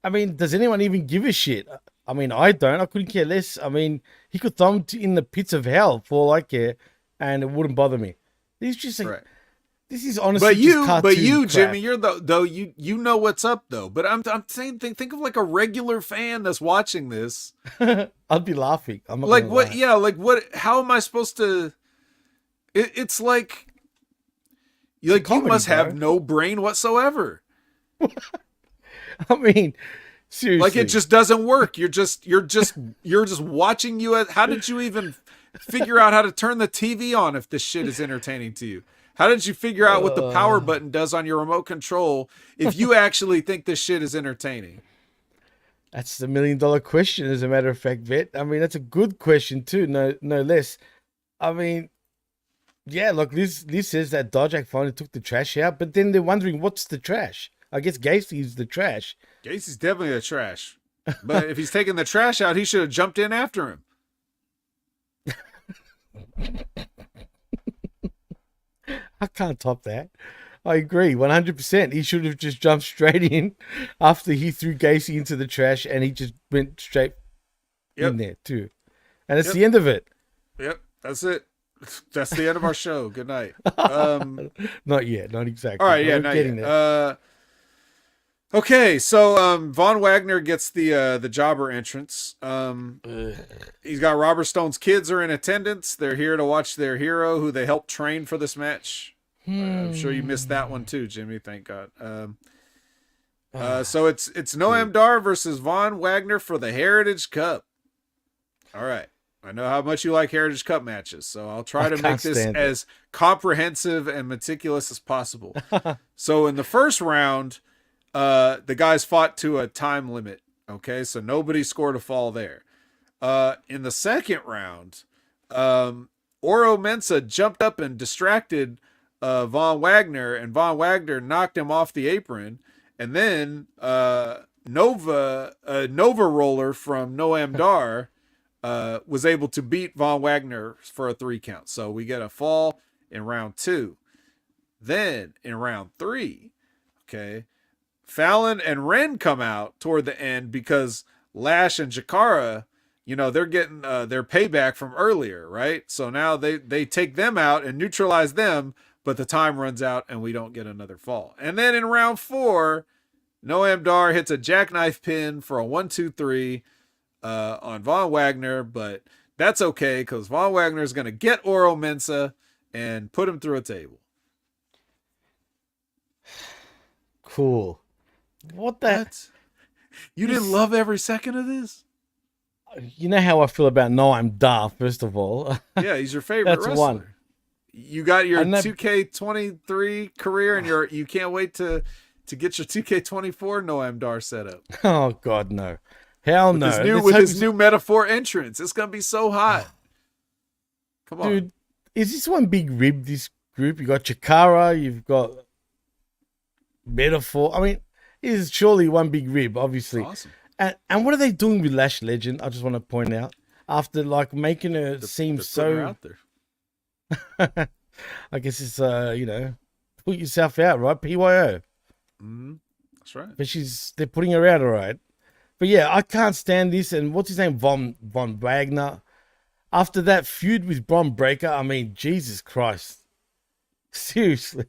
I mean, does anyone even give a shit? I mean, I don't. I couldn't care less. I mean, he could throw him in the pits of hell for all I care, and it wouldn't bother me. He's just like, right. This is honestly but you, Jimmy, you're you know what's up though. But I'm saying, think of like a regular fan that's watching this. I'd be laughing. I'm not like what? Lie. Yeah, like what? How am I supposed to? It's like you must have no brain whatsoever. I mean, seriously, like it just doesn't work. You're just watching you. How did you even figure out how to turn the TV on if this shit is entertaining to you? How did you figure out what the power button does on your remote control if you actually think this shit is entertaining? That's the $1 million question, as a matter of fact, Vet. I mean, that's a good question too, no less. I mean, yeah, look, this says that Dijak finally took the trash out, but then they're wondering what's the trash. I guess Gacy's the trash. Gacy's definitely the trash. But if he's taking the trash out, he should have jumped in after him. I can't top that. I agree, 100%. He should have just jumped straight in after he threw Gacy into the trash, and he just went straight in there too. And it's the end of it. Yep, that's it. That's the end of our show. Good night. Not yet, not exactly. All right, yeah, not yet. Okay, so Von Wagner gets the jobber entrance. He's got Robert Stone's kids are in attendance. They're here to watch their hero, who they helped train for this match. I'm sure you missed that one too, Jimmy. Thank God. So it's Noam Dar versus Von Wagner for the Heritage Cup. All right. I know how much you like Heritage Cup matches, so I'll try to make this as comprehensive and meticulous as possible. So in the first round, the guys fought to a time limit. Okay, so nobody scored a fall there. In the second round, Oro Mensah jumped up and distracted Von Wagner, and Von Wagner knocked him off the apron. And then Nova Roller from Noam Dar was able to beat Von Wagner for a 3 count. So we get a fall in round 2. Then in round 3, okay, Fallon and Ren come out toward the end because Lash and Jakara, they're getting their payback from earlier, right? So now they take them out and neutralize them, but the time runs out and we don't get another fall. And then in round 4, Noam Dar hits a jackknife pin for a 1-2-3 on Von Wagner, but that's okay because Von Wagner is going to get Oro Mensah and put him through a table. Cool. What the? You didn't love every second of this? You know how I feel about Noam Dar, first of all. Yeah, he's your favorite That's wrestler. one. You got your 2K23 career, and you can't wait to get your 2K24 Noam Dar set up. Oh God, no! Hell no! With his new metaphor entrance, it's gonna be so hot. Come on, dude. Is this one big rib? This group? You got Chikara, you've got Metaphor. I mean, it is surely one big rib, obviously. Awesome. And what are they doing with Lash Legend? I just want to point out, after making her seem so out there. I guess it's put yourself out, right? PYO. That's right. But they're putting her out, all right. But yeah, I can't stand this. And what's his name? Von Wagner. After that feud with Bron Breakker, I mean, Jesus Christ. Seriously.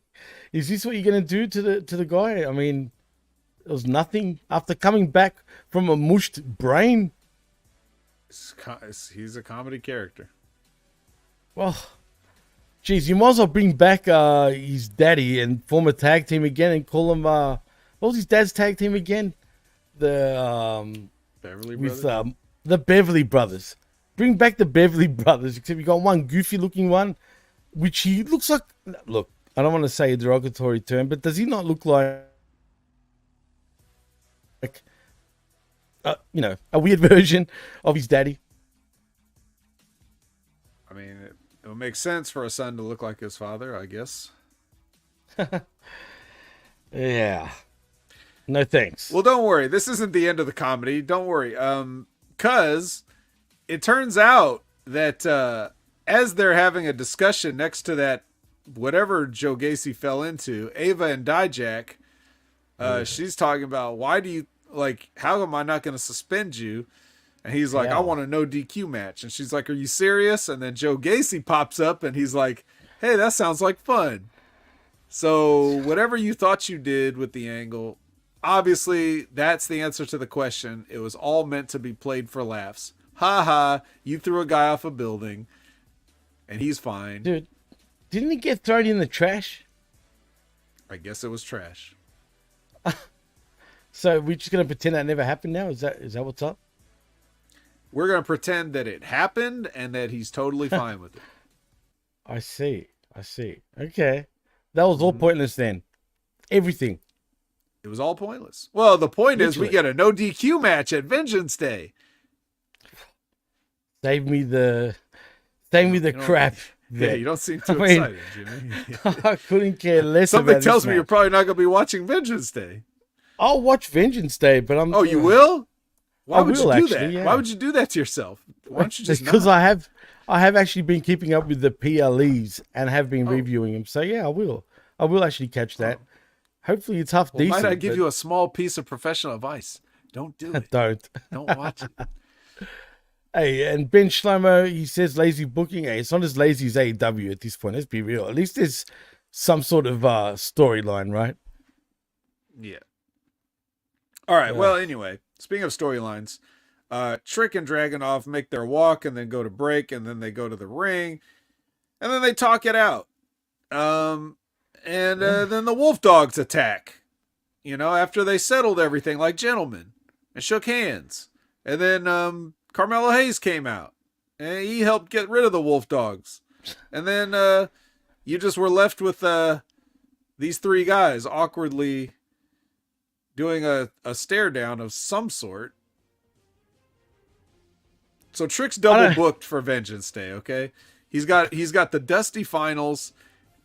Is this what you're gonna do to the guy? I mean, it was nothing after coming back from a mushed brain. He's a comedy character. Well, geez, you might as well bring back his daddy and form a tag team again and call him what was his dad's tag team again? The Beverly with Brothers? The Beverly Brothers. Bring back the Beverly Brothers, except you got one goofy looking one, which he looks like. Look, I don't want to say a derogatory term, but does he not look like a weird version of his daddy? I mean, it would make sense for a son to look like his father, I guess. Yeah. No thanks. Well, don't worry. This isn't the end of the comedy. Don't worry. Because it turns out that as they're having a discussion next to that whatever Joe Gacy fell into, Ava and Dijak, she's talking about, how am I not going to suspend you? And he's like, I want a no DQ match. And she's like, are you serious? And then Joe Gacy pops up and he's like, hey, that sounds like fun. So whatever you thought you did with the angle, obviously that's the answer to the question. It was all meant to be played for laughs. Ha ha, you threw a guy off a building and he's fine. Dude, didn't he get thrown in the trash? I guess it was trash. So we're just gonna pretend that never happened now? Is that what's up? We're gonna pretend that it happened and that he's totally fine with it. I see. Okay. That was all pointless then. Everything. It was all pointless. Well, the point is we Literally. get a no DQ match at Vengeance Day. Save me the crap. Yeah, you don't seem too I mean, excited, Jimmy. I couldn't care less. Something about tells this me you're match. probably not going to be watching Vengeance Day. I'll watch Vengeance Day, but I'm. Oh, you will? Why would you do actually, that? yeah. Why would you do that to yourself? Why don't you just because not? I have actually been keeping up with the PLEs and have been reviewing them. So yeah, I will actually catch that. Hopefully it's half decent. Might I give you a small piece of professional advice? Don't do it. Don't. Don't watch it. Hey, and Ben Shlomo, he says lazy booking. Hey, it's not as lazy as AEW at this point. Let's be real. At least there's some sort of storyline, right? Yeah. All right. Well, anyway, speaking of storylines, Trick and Dragunov make their walk and then go to break, and then they go to the ring, and then they talk it out. Then the Wolf Dogs attack, after they settled everything like gentlemen and shook hands. And then Carmelo Hayes came out and he helped get rid of the Wolf Dogs. And then you just were left with these three guys awkwardly doing a stare down of some sort. So Trick's double booked for Vengeance Day, okay? He's got the Dusty Finals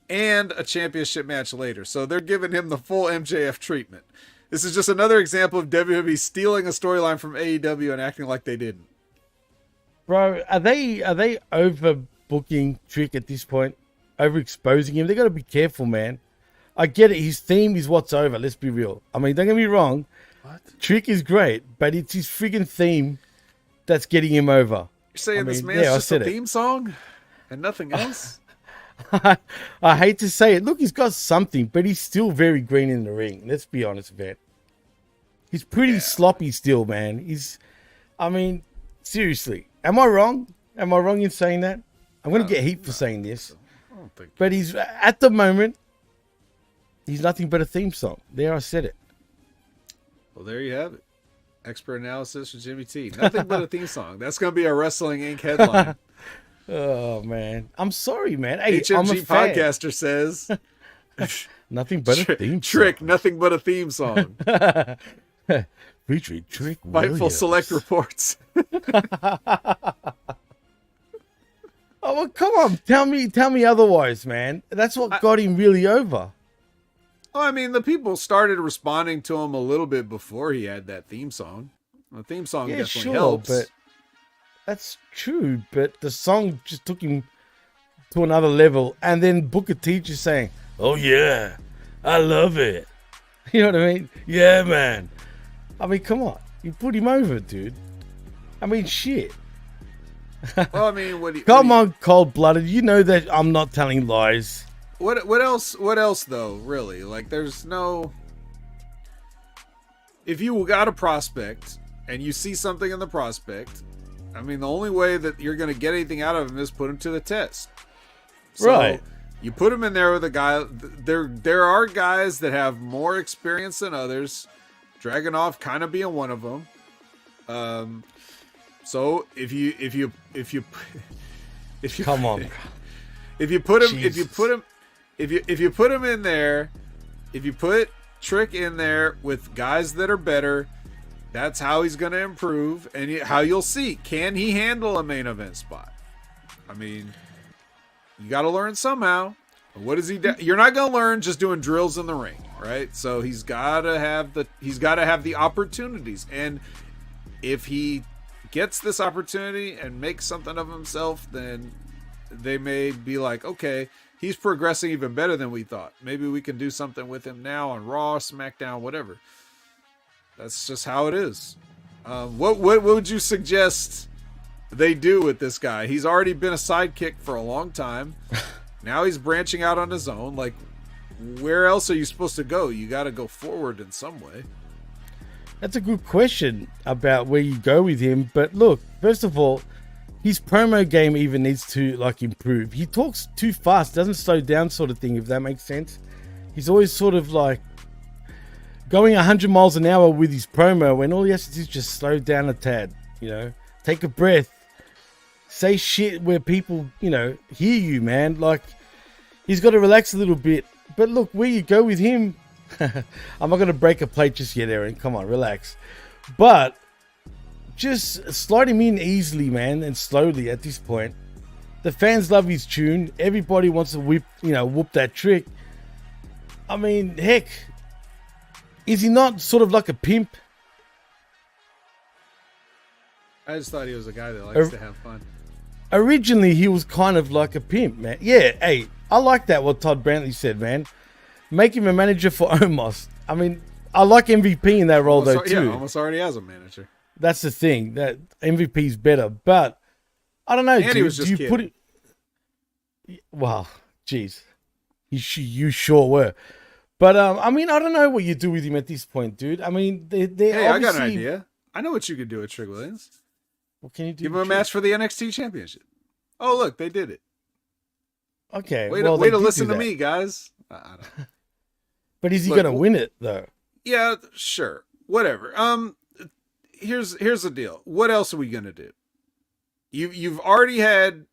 and a championship match later. So they're giving him the full MJF treatment. This is just another example of WWE stealing a storyline from AEW and acting like they didn't. Bro, are they overbooking Trick at this point? Overexposing him? They got to be careful, man. I get it. His theme is what's over. Let's be real. I mean, don't get me wrong. What? Trick is great, but it's his friggin' theme that's getting him over. You're saying this man's just a theme song and nothing else? I hate to say it. Look, he's got something, but he's still very green in the ring. Let's be honest, man. He's pretty sloppy still, man. I mean, seriously. Am I wrong? Am I wrong in saying that? I'm going to get heat for saying this. I don't think. But he's, at the moment, he's nothing but a theme song. There, I said it. Well, there you have it. Expert analysis from Jimmy T. Nothing but a theme song. That's going to be a Wrestling Inc. headline. Oh, man. I'm sorry, man. Hey, HMG I'm a fan. podcaster says. Nothing but a theme Trick, song. nothing but a theme song. Featuring Trick Fightful Williams. Select reports. Oh, well, come on. Tell me otherwise, man. That's what got him really over. Well, I mean, the people started responding to him a little bit before he had that theme song. The theme song definitely helps. But that's true. But the song just took him to another level. And then Booker T just saying, "Oh yeah, I love it." You know what I mean? Yeah, man. I mean, come on. You put him over, dude. I mean, shit. Well, I mean, Come on, cold-blooded. You know that I'm not telling lies. What else? What else though? Really? Like, there's no. If you got a prospect and you see something in the prospect, I mean, the only way that you're going to get anything out of him is put him to the test. So Right. You put him in there with a guy. There are guys that have more experience than others. Dragunov kind of being one of them. So if you Come on. if you put him Jesus. if you put him in there, if you put Trick in there with guys that are better, that's how he's going to improve, and how you'll see, can he handle a main event spot? I mean, you got to learn somehow. What is he do? You're not going to learn just doing drills in the ring, right? So he's got to have the opportunities, and if he gets this opportunity and makes something of himself, then they may be like, okay, he's progressing even better than we thought. Maybe we can do something with him now on Raw, SmackDown, whatever. That's just how it is. What would you suggest they do with this guy? He's already been a sidekick for a long time. Now he's branching out on his own. Like, where else are you supposed to go? You got to go forward in some way. That's a good question about where you go with him. But look, first of all, his promo game even needs to improve. He talks too fast, doesn't slow down, sort of thing, if that makes sense. He's always sort of like going 100 miles an hour with his promo when all he has to do is just slow down a tad, take a breath, say shit where people, hear you, man. Like, he's got to relax a little bit. But look, where you go with him, I'm not going to break a plate just yet, Aaron. Come on, relax. But just slide him in easily, man, and slowly at this point. The fans love his tune. Everybody wants to whoop that Trick. I mean, heck, is he not sort of like a pimp? I just thought he was a guy that likes to have fun. Originally, he was kind of like a pimp, man. Yeah, hey, I like that, what Todd Brantley said, man. Make him a manager for Omos. I mean, I like MVP in that role, though, too. Yeah, almost already has a manager. That's the thing. That MVP's better. But, I don't know, And dude. he was just Do you kidding. put it... Wow, jeez. You sure were. But, I mean, I don't know what you do with him at this point, dude. I mean, they Hey, I got an obviously... idea. I know what you could do with Trick Williams. What can you do? Give him with a Trick? match for the NXT Championship. Oh, look, they did it. Okay, Way well, to they did listen do to that. me, guys. I don't. But is he Look, going to win it, though? Yeah, sure. Whatever. Here's the deal. What else are we gonna do? You've already had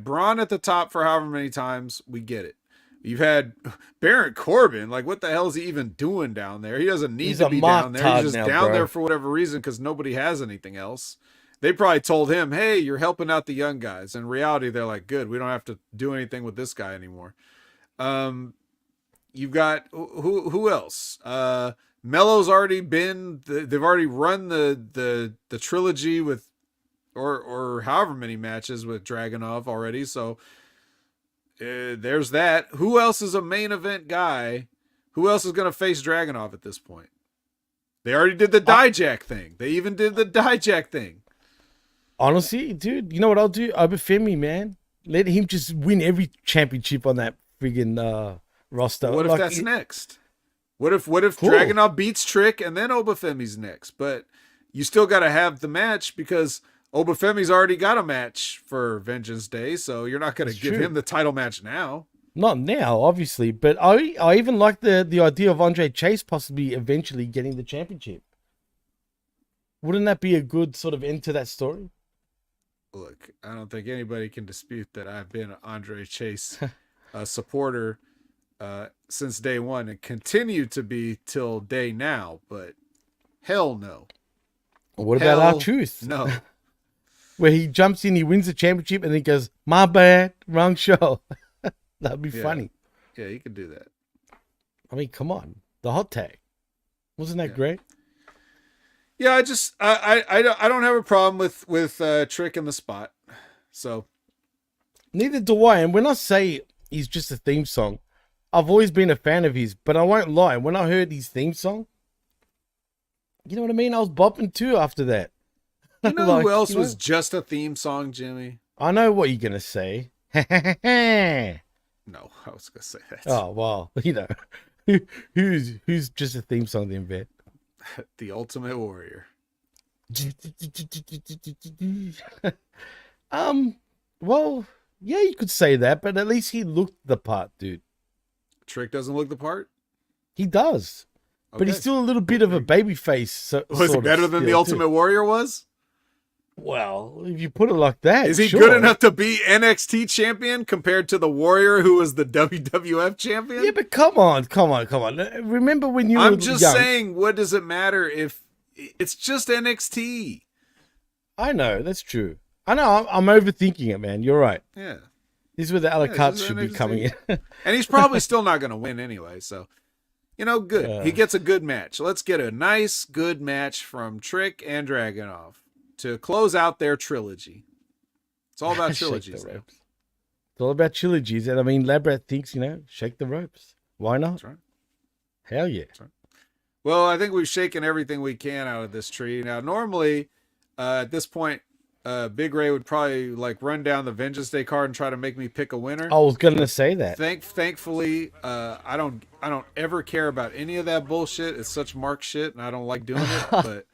Braun at the top for however many times. We get it. You've had Baron Corbin. Like, what the hell is he even doing down there? He doesn't need He's to a be down there. martard He's just now, down bro. there for whatever reason because nobody has anything else. They probably told him, "Hey, you're helping out the young guys." In reality, they're like, "Good, we don't have to do anything with this guy anymore." You've got who else? Melo's already been. They've already run the trilogy with, or however many matches with Dragunov already. So there's that. Who else is a main event guy? Who else is going to face Dragunov at this point? They already did the Dijak thing. They even did the Dijak thing. Honestly, dude, you know what I'll do? Obafemi, man. Let him just win every championship on that friggin' roster. What if that's next? What if cool. Dragunov beats Trick and then Obafemi's next? But you still got to have the match because Obafemi's already got a match for Vengeance Day, so you're not going to give him the title match now. Not now, obviously, but I even like the idea of Andre Chase possibly eventually getting the championship. Wouldn't that be a good sort of end to that story? Look, I don't think anybody can dispute that I've been an Andre Chase supporter since day one and continue to be till day now, but hell no. What about our truth? No. Where he jumps in, he wins the championship, and he goes, "My bad, wrong show." That'd be funny. Yeah, you could do that. I mean, come on, the hot tag, wasn't that great? Yeah, I don't have a problem with Trick in the spot, so neither do I. And when I say he's just a theme song, I've always been a fan of his. But I won't lie, when I heard his theme song, you know what I mean? I was bopping too after that. You know who else was just a theme song, Jimmy? I know what you're gonna say. No, I was gonna say that. Oh well, you know, who's just a theme song then, Vet? The Ultimate Warrior. Well, yeah, you could say that, but at least he looked the part, dude. Trick doesn't look the part? He does. Okay. But he's still a little bit of a baby face. So, was he better than the Ultimate Warrior was? Well, if you put it like that. Is he good enough to be NXT champion compared to the Warrior who was the WWF champion? Yeah, but come on. Remember when you were young? I'm just saying, what does it matter if it's just NXT? I know, that's true. I know, I'm overthinking it, man. You're right. Yeah. This is where the a la carte should be coming in. And he's probably still not going to win anyway, so, you know, good. He gets a good match. Let's get a nice, good match from Trick and Dragunov to close out their trilogy. It's all about trilogies. It's all about trilogies. And I mean, Labrat thinks, shake the ropes. Why not? That's right. Hell yeah. That's right. Well, I think we've shaken everything we can out of this tree. Now, normally, at this point, Big Ray would probably run down the Vengeance Day card and try to make me pick a winner. I was gonna say that. Thankfully, I don't ever care about any of that bullshit. It's such Mark shit, and I don't like doing it. But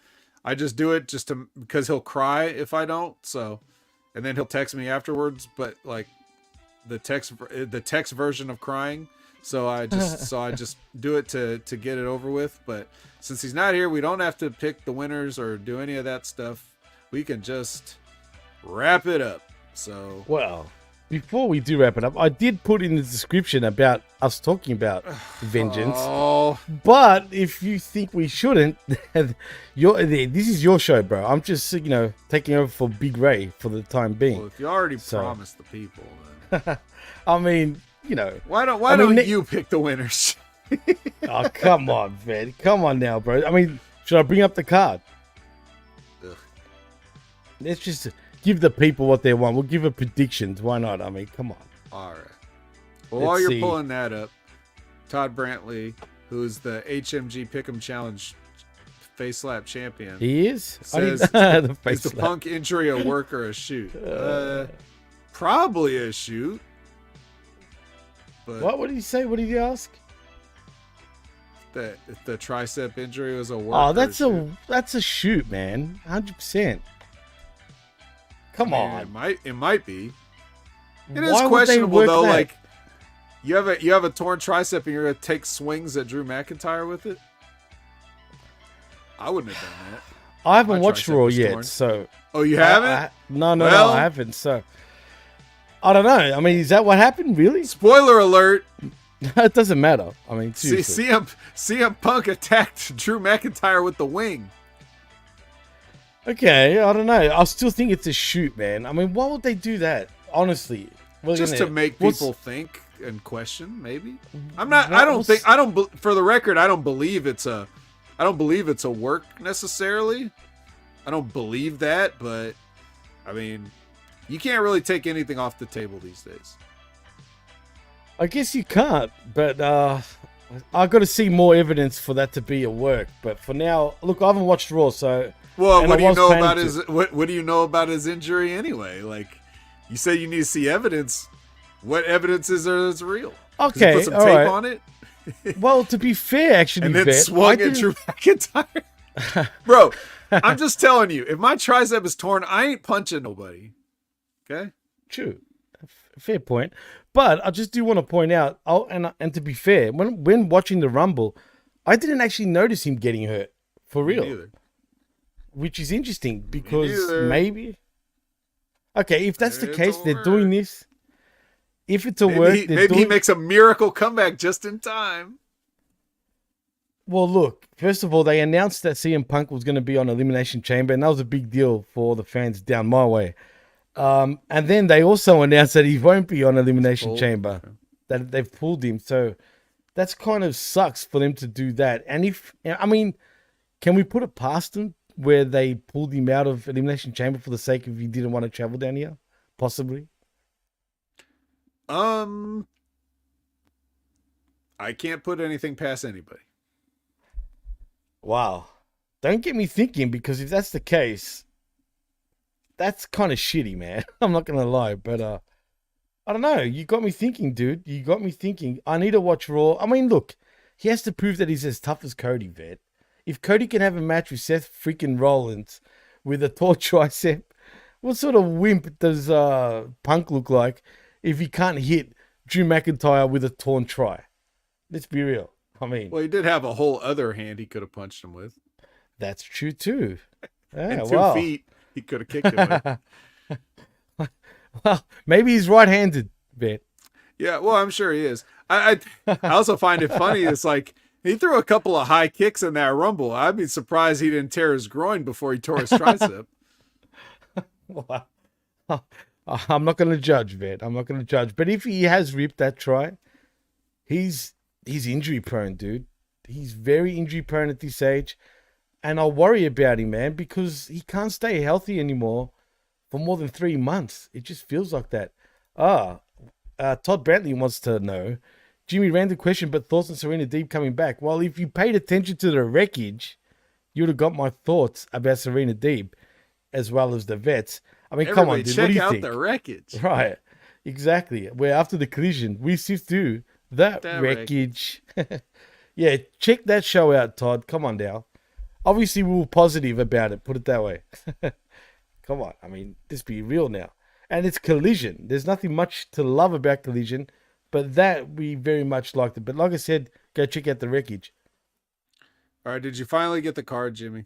I just do it because he'll cry if I don't. So, and then he'll text me afterwards. But the text version of crying. So I just do it to get it over with. But since he's not here, we don't have to pick the winners or do any of that stuff. We can just wrap it up. So, well, before we do wrap it up, I did put in the description about us talking about Vengeance. Oh. But if you think we shouldn't, this is your show, bro. I'm just taking over for Big Ray for the time being. Well, if you already promised the people, then I mean, why don't you pick the winners? Oh, come on, man. Come on now, bro. I mean, should I bring up the card? Ugh. Let's just give the people what they want. We'll give it predictions. Why not? I mean, come on. All right. Well, while you're pulling that up, Todd Brantley, who's the HMG Pick'em Challenge face slap champion. He is? Says, is the Punk injury a work or a shoot? Probably a shoot. But what did he say? What did he ask? That if the tricep injury was a work. Oh, that's a shoot, man. 100%. Come on. It might be. It is questionable though. That? You have a torn tricep and you're gonna take swings at Drew McIntyre with it. I wouldn't have done that. I haven't watched Raw yet, so. Oh, you haven't? No, I haven't. So I don't know. I mean, is that what happened? Really? Spoiler alert. It doesn't matter. I mean, seriously. CM Punk attacked Drew McIntyre with the wing. Okay, I don't know. I still think it's a shoot, man. I mean, why would they do that? Honestly, just to make people think and question. Maybe I'm not. I don't. For the record, I don't believe it's a work necessarily. I don't believe that, but I mean, you can't really take anything off the table these days. I guess you can't, but I got to see more evidence for that to be a work. But for now, look, I haven't watched Raw, so. Well, and what I do you was know planning about to. his what do you know about his injury anyway? Like, you say you need to see evidence. What evidence is there that's real? 'Cause he Okay, put some all tape right. on it Well, to be fair, actually, and then Vet, I swung at didn't- Drew McIntyre. Bro, I'm just telling you, if my tricep is torn, I ain't punching nobody. Okay? True, fair point. But I just do want to point out, and to be fair, when watching the Rumble, I didn't actually notice him getting hurt for Me real, neither. which is interesting because neither. maybe. Okay, if that's the It's case, a they're doing work. this. If it's a work, Maybe he makes a miracle comeback just in time. Well, look, first of all, they announced that CM Punk was going to be on Elimination Chamber, and that was a big deal for all the fans down my way. And then they also announced that he won't be on Elimination Pulled. Chamber, that they've pulled him. So that's kind of sucks for them to do that. And can we put it past them where they pulled him out of Elimination Chamber for the sake of he didn't want to travel down here? Possibly. I can't put anything past anybody. Wow. Don't get me thinking, because if that's the case, that's kind of shitty, man. I'm not going to lie, but I don't know. You got me thinking, dude. You got me thinking. I need to watch Raw. I mean, look, he has to prove that he's as tough as Cody, Vet. If Cody can have a match with Seth freaking Rollins with a tall tricep, what sort of wimp does Punk look like if he can't hit Drew McIntyre with a torn tri? Let's be real. I mean, Well, he did have a whole other hand he could have punched him with. that's true too. Yeah, And 2 wow. feet he could have kicked him with. Well, maybe he's right-handed, Vet. Yeah, well, I'm sure he is. I also find it funny. It's like he threw a couple of high kicks in that Rumble. I'd be surprised he didn't tear his groin before he tore his tricep. Wow. I'm not going to judge, Vet. I'm not going to judge. But if he has ripped that try, he's injury prone, dude. He's very injury prone at this age. And I worry about him, man, because he can't stay healthy anymore for more than 3 months. It just feels like that. Todd Brantley wants to know, Jimmy, random question, but thoughts on Serena Deeb coming back? Well, if you paid attention to the wreckage, you would have got my thoughts about Serena Deeb as well as the vets. I mean, come on, Everybody dude. check What do you out think? the wreckage. Right. Exactly. Where after the collision, we sift through that That wreckage. Yeah, check that show out, Todd. Come on now. Obviously, we were positive about it. Put it that way. Come on. I mean, let's be real now. And it's Collision. There's nothing much to love about Collision, but that we very much liked it. But like I said, go check out the wreckage. All right, did you finally get the card, Jimmy?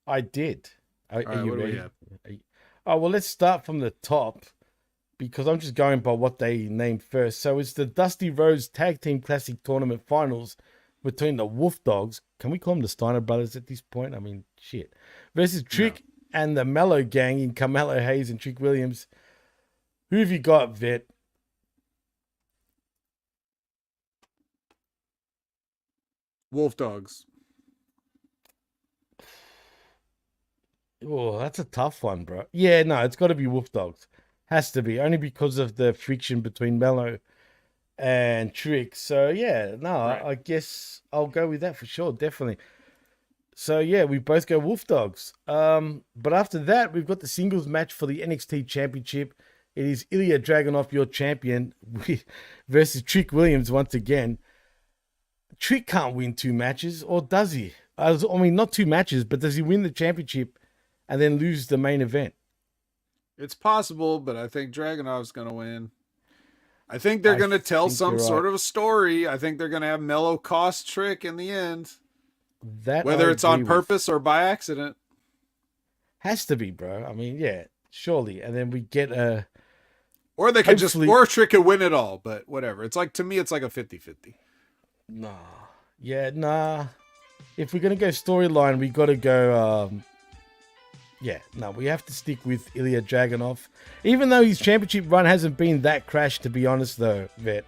I did. Are right, you what do we ready? have? Oh, well, let's start from the top because I'm just going by what they named first. So it's the Dusty Rhodes Tag Team Classic Tournament Finals between the Wolf Dogs. Can we call them the Steiner Brothers at this point? I mean, shit. Versus Trick and the Mellow Gang in Carmelo Hayes and Trick Williams. Who have you got, Vet? Wolf Dogs. Oh, that's a tough one, bro. Yeah, no, it's got to be Wolf Dogs. Has to be. Only because of the friction between Mello and Trick. So, yeah, no, Right. I guess I'll go with that for sure. Definitely. So, yeah, we both go Wolf Dogs. But after that, we've got the singles match for the NXT Championship. It is Ilya Dragunov, your champion, versus Trick Williams once again. Trick can't win 2 matches, or does he? I mean, not 2 matches, but does he win the championship and then lose the main event? It's possible, but I think Dragunov's going to win. I think they're going to tell think some you're sort right. of a story. I think they're going to have Mello cost Trick in the end. That Whether I it's on agree with. purpose or by accident. Has to be, bro. I mean, yeah, surely. And then we get a... Or they could just, Hopefully- or Trick could win it all, but whatever. It's like, to me, it's like a 50-50. Nah. Yeah, nah. If we're going to go storyline, we got to go... Yeah, no, we have to stick with Ilya Dragunov. Even though his championship run hasn't been that crash, to be honest, though, Vet.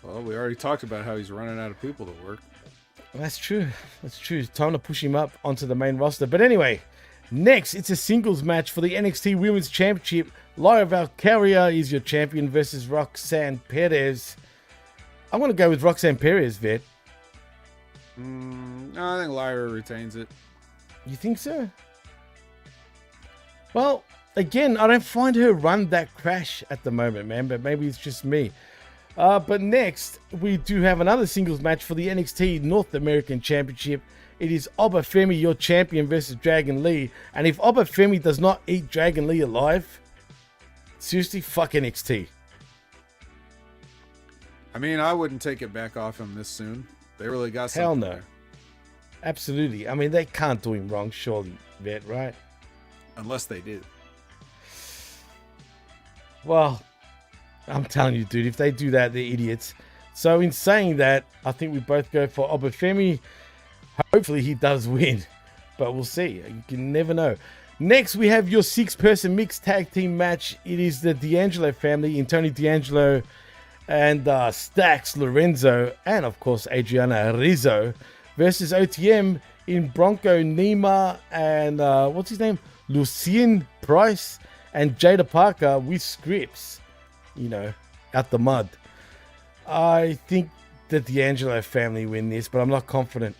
Well, we already talked about how he's running out of people to work. That's true. That's true. It's time to push him up onto the main roster. But anyway, next, it's a singles match for the NXT Women's Championship. Lyra Valkyria is your champion versus Roxanne Perez. I'm going to go with Roxanne Perez, Vet. I think Lyra retains it. You think so? Well, again, I don't find her run that crash at the moment, man, but maybe it's just me. But next, we do have another singles match for the NXT North American Championship. It is Obafemi, your champion, versus Dragon Lee. And if Obafemi does not eat Dragon Lee alive, seriously, fuck NXT. I mean, I wouldn't take it back off him this soon. They really got something. Hell no. There. Absolutely. I mean, they can't do him wrong, surely, Vet, right? Unless they do. Well, I'm telling you, dude, if they do that, they're idiots. So in saying that, I think we both go for Obafemi. Hopefully he does win, but we'll see. You can never know. Next, we have your 6-person mixed tag team match. It is the D'Angelo family in Tony D'Angelo and Stax Lorenzo, and of course Adriana Rizzo versus OTM in Bronco Nima and what's his name? Lucien Price and Jada Parker with scripts, you know, out the mud. I think the D'Angelo family win this, but I'm not confident.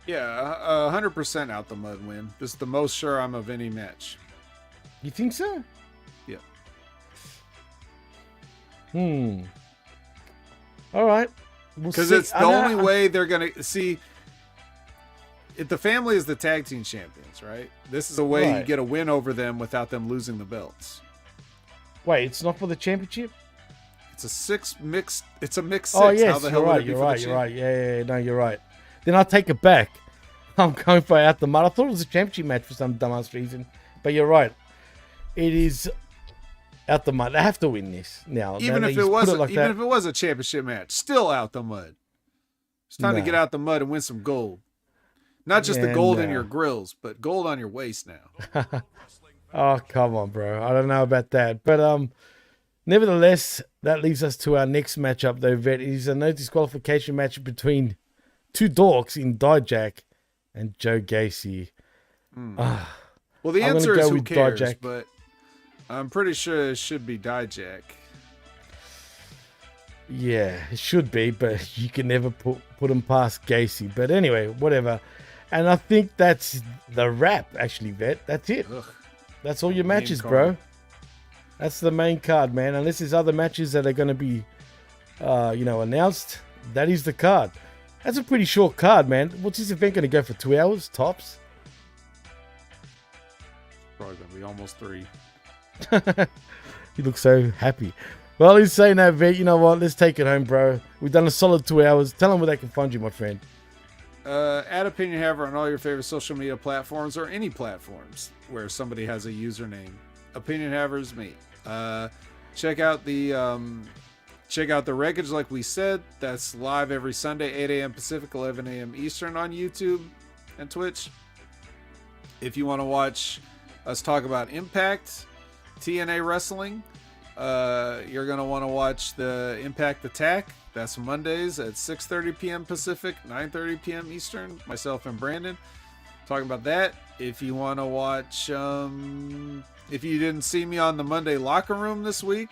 Yeah, 100% out the mud win. This is the most sure I'm of any match. You think so? Yeah. All right. Because it's the only way they're going to see. If the family is the tag team champions, right? This is a way you get a win over them without them losing the belts. Wait, it's not for the championship? It's a mixed six. Oh, yes, How the hell you're right. Yeah, no, you're right. Then I'll take it back. I'm going for out the mud. I thought it was a championship match for some dumbass reason. But you're right. It is out the mud. They have to win this now. Even if it was a championship match, still out the mud. It's time to get out the mud and win some gold. Not just the gold in your grills, but gold on your waist now. Oh, come on, bro. I don't know about that. But nevertheless, that leaves us to our next matchup, though, Vet. It is a no disqualification match between two dorks in Dijak and Joe Gacy. Well, the answer is who cares, Dijak. But I'm pretty sure it should be Dijak. Yeah, it should be, but you can never put him past Gacy. But anyway, whatever. And I think that's the wrap, actually, Vet. That's it. Ugh. That's all your matches, bro. That's the main card, man. Unless there's other matches that are going to be, announced, that is the card. That's a pretty short card, man. What's this event going to go for? 2 hours, tops? Probably going to be almost 3. You look so happy. Well, he's saying that, Vet. You know what? Let's take it home, bro. We've done a solid 2 hours. Tell them where they can find you, my friend. Add Opinion Haver on all your favorite social media platforms or any platforms where somebody has a username. Opinion Haver is me. Check out the wreckage, like we said. That's live every Sunday, 8 a.m. Pacific, 11 a.m. Eastern on YouTube and Twitch. If you want to watch us talk about Impact, TNA Wrestling, you're going to want to watch the Impact Attack. That's Mondays at 6:30 p.m. Pacific, 9:30 p.m. Eastern. Myself and Brandon talking about that. If you want to watch, if you didn't see me on the Monday Locker Room this week,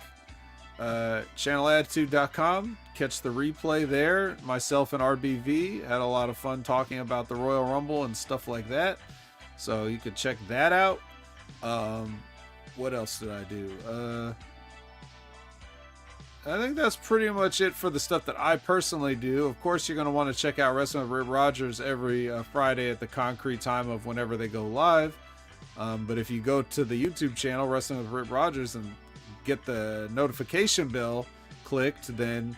channelattitude.com. Catch the replay there. Myself and RBV had a lot of fun talking about the Royal Rumble and stuff like that. So you could check that out. What else did I do? I think that's pretty much it for the stuff that I personally do. Of course, you're going to want to check out Wrestling with Rip Rogers every Friday at the concrete time of whenever they go live. But if you go to the YouTube channel, Wrestling with Rip Rogers, and get the notification bell clicked, then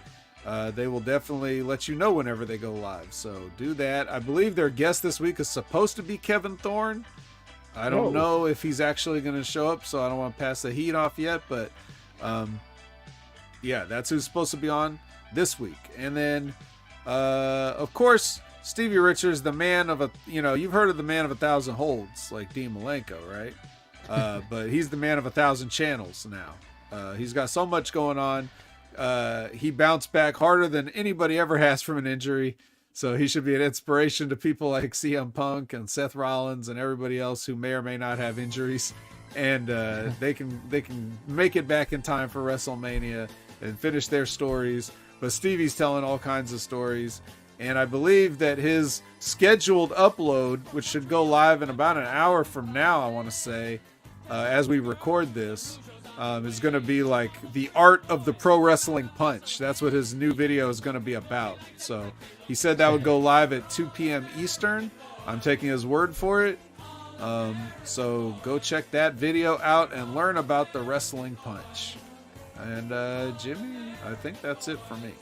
they will definitely let you know whenever they go live. So do that. I believe their guest this week is supposed to be Kevin Thorne. I don't know if he's actually going to show up, so I don't want to pass the heat off yet. But yeah, that's who's supposed to be on this week. And then, of course, Stevie Richards, the man of you've heard of the man of 1,000 holds, like Dean Malenko, right? But he's the man of 1,000 channels now. He's got so much going on. He bounced back harder than anybody ever has from an injury. So he should be an inspiration to people like CM Punk and Seth Rollins and everybody else who may or may not have injuries, and they can make it back in time for WrestleMania and finish their stories. But Stevie's telling all kinds of stories, and I believe that his scheduled upload, which should go live in about an hour from now, I want to say, as we record this, is going to be like the art of the pro wrestling punch. That's what his new video is going to be about. So he said that would go live at 2 p.m. Eastern. I'm taking his word for it. So go check that video out and learn about the wrestling punch. And Jimmy, I think that's it for me.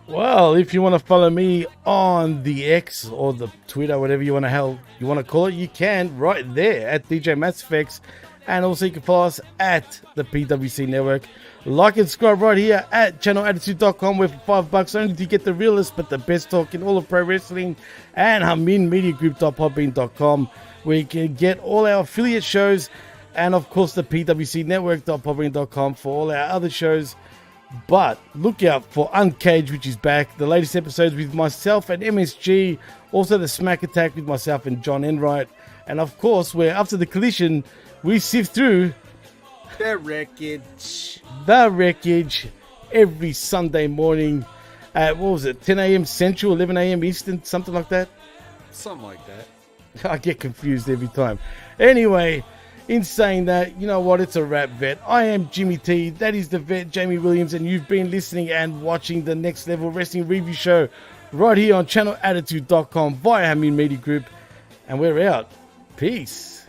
Well, if you want to follow me on the X or the Twitter, whatever you want to call it, you can right there at DJ MassFX. And also you can follow us at the PWC Network. Like and subscribe right here at channelattitude.com, where for $5 only you get the realest but the best talk in all of pro wrestling, and HaminMediaGroup.podbean.com, where you can get all our affiliate shows, and of course the PWC Network.podbean.com for all our other shows. But look out for Uncaged, which is back. The latest episodes with myself and MSG. Also the Smack Attack with myself and John Enright. And of course, where after the collision, we sift through the wreckage every Sunday morning at, 10 a.m. Central, 11 a.m. Eastern, something like that. Something like that. I get confused every time. Anyway, in saying that, you know what? It's a wrap, vet. I am Jimmy T. That is the vet, Jamie Williams, and you've been listening and watching the Next Level Wrestling Review Show right here on channelattitude.com via Hamin Media Group. And we're out. Peace.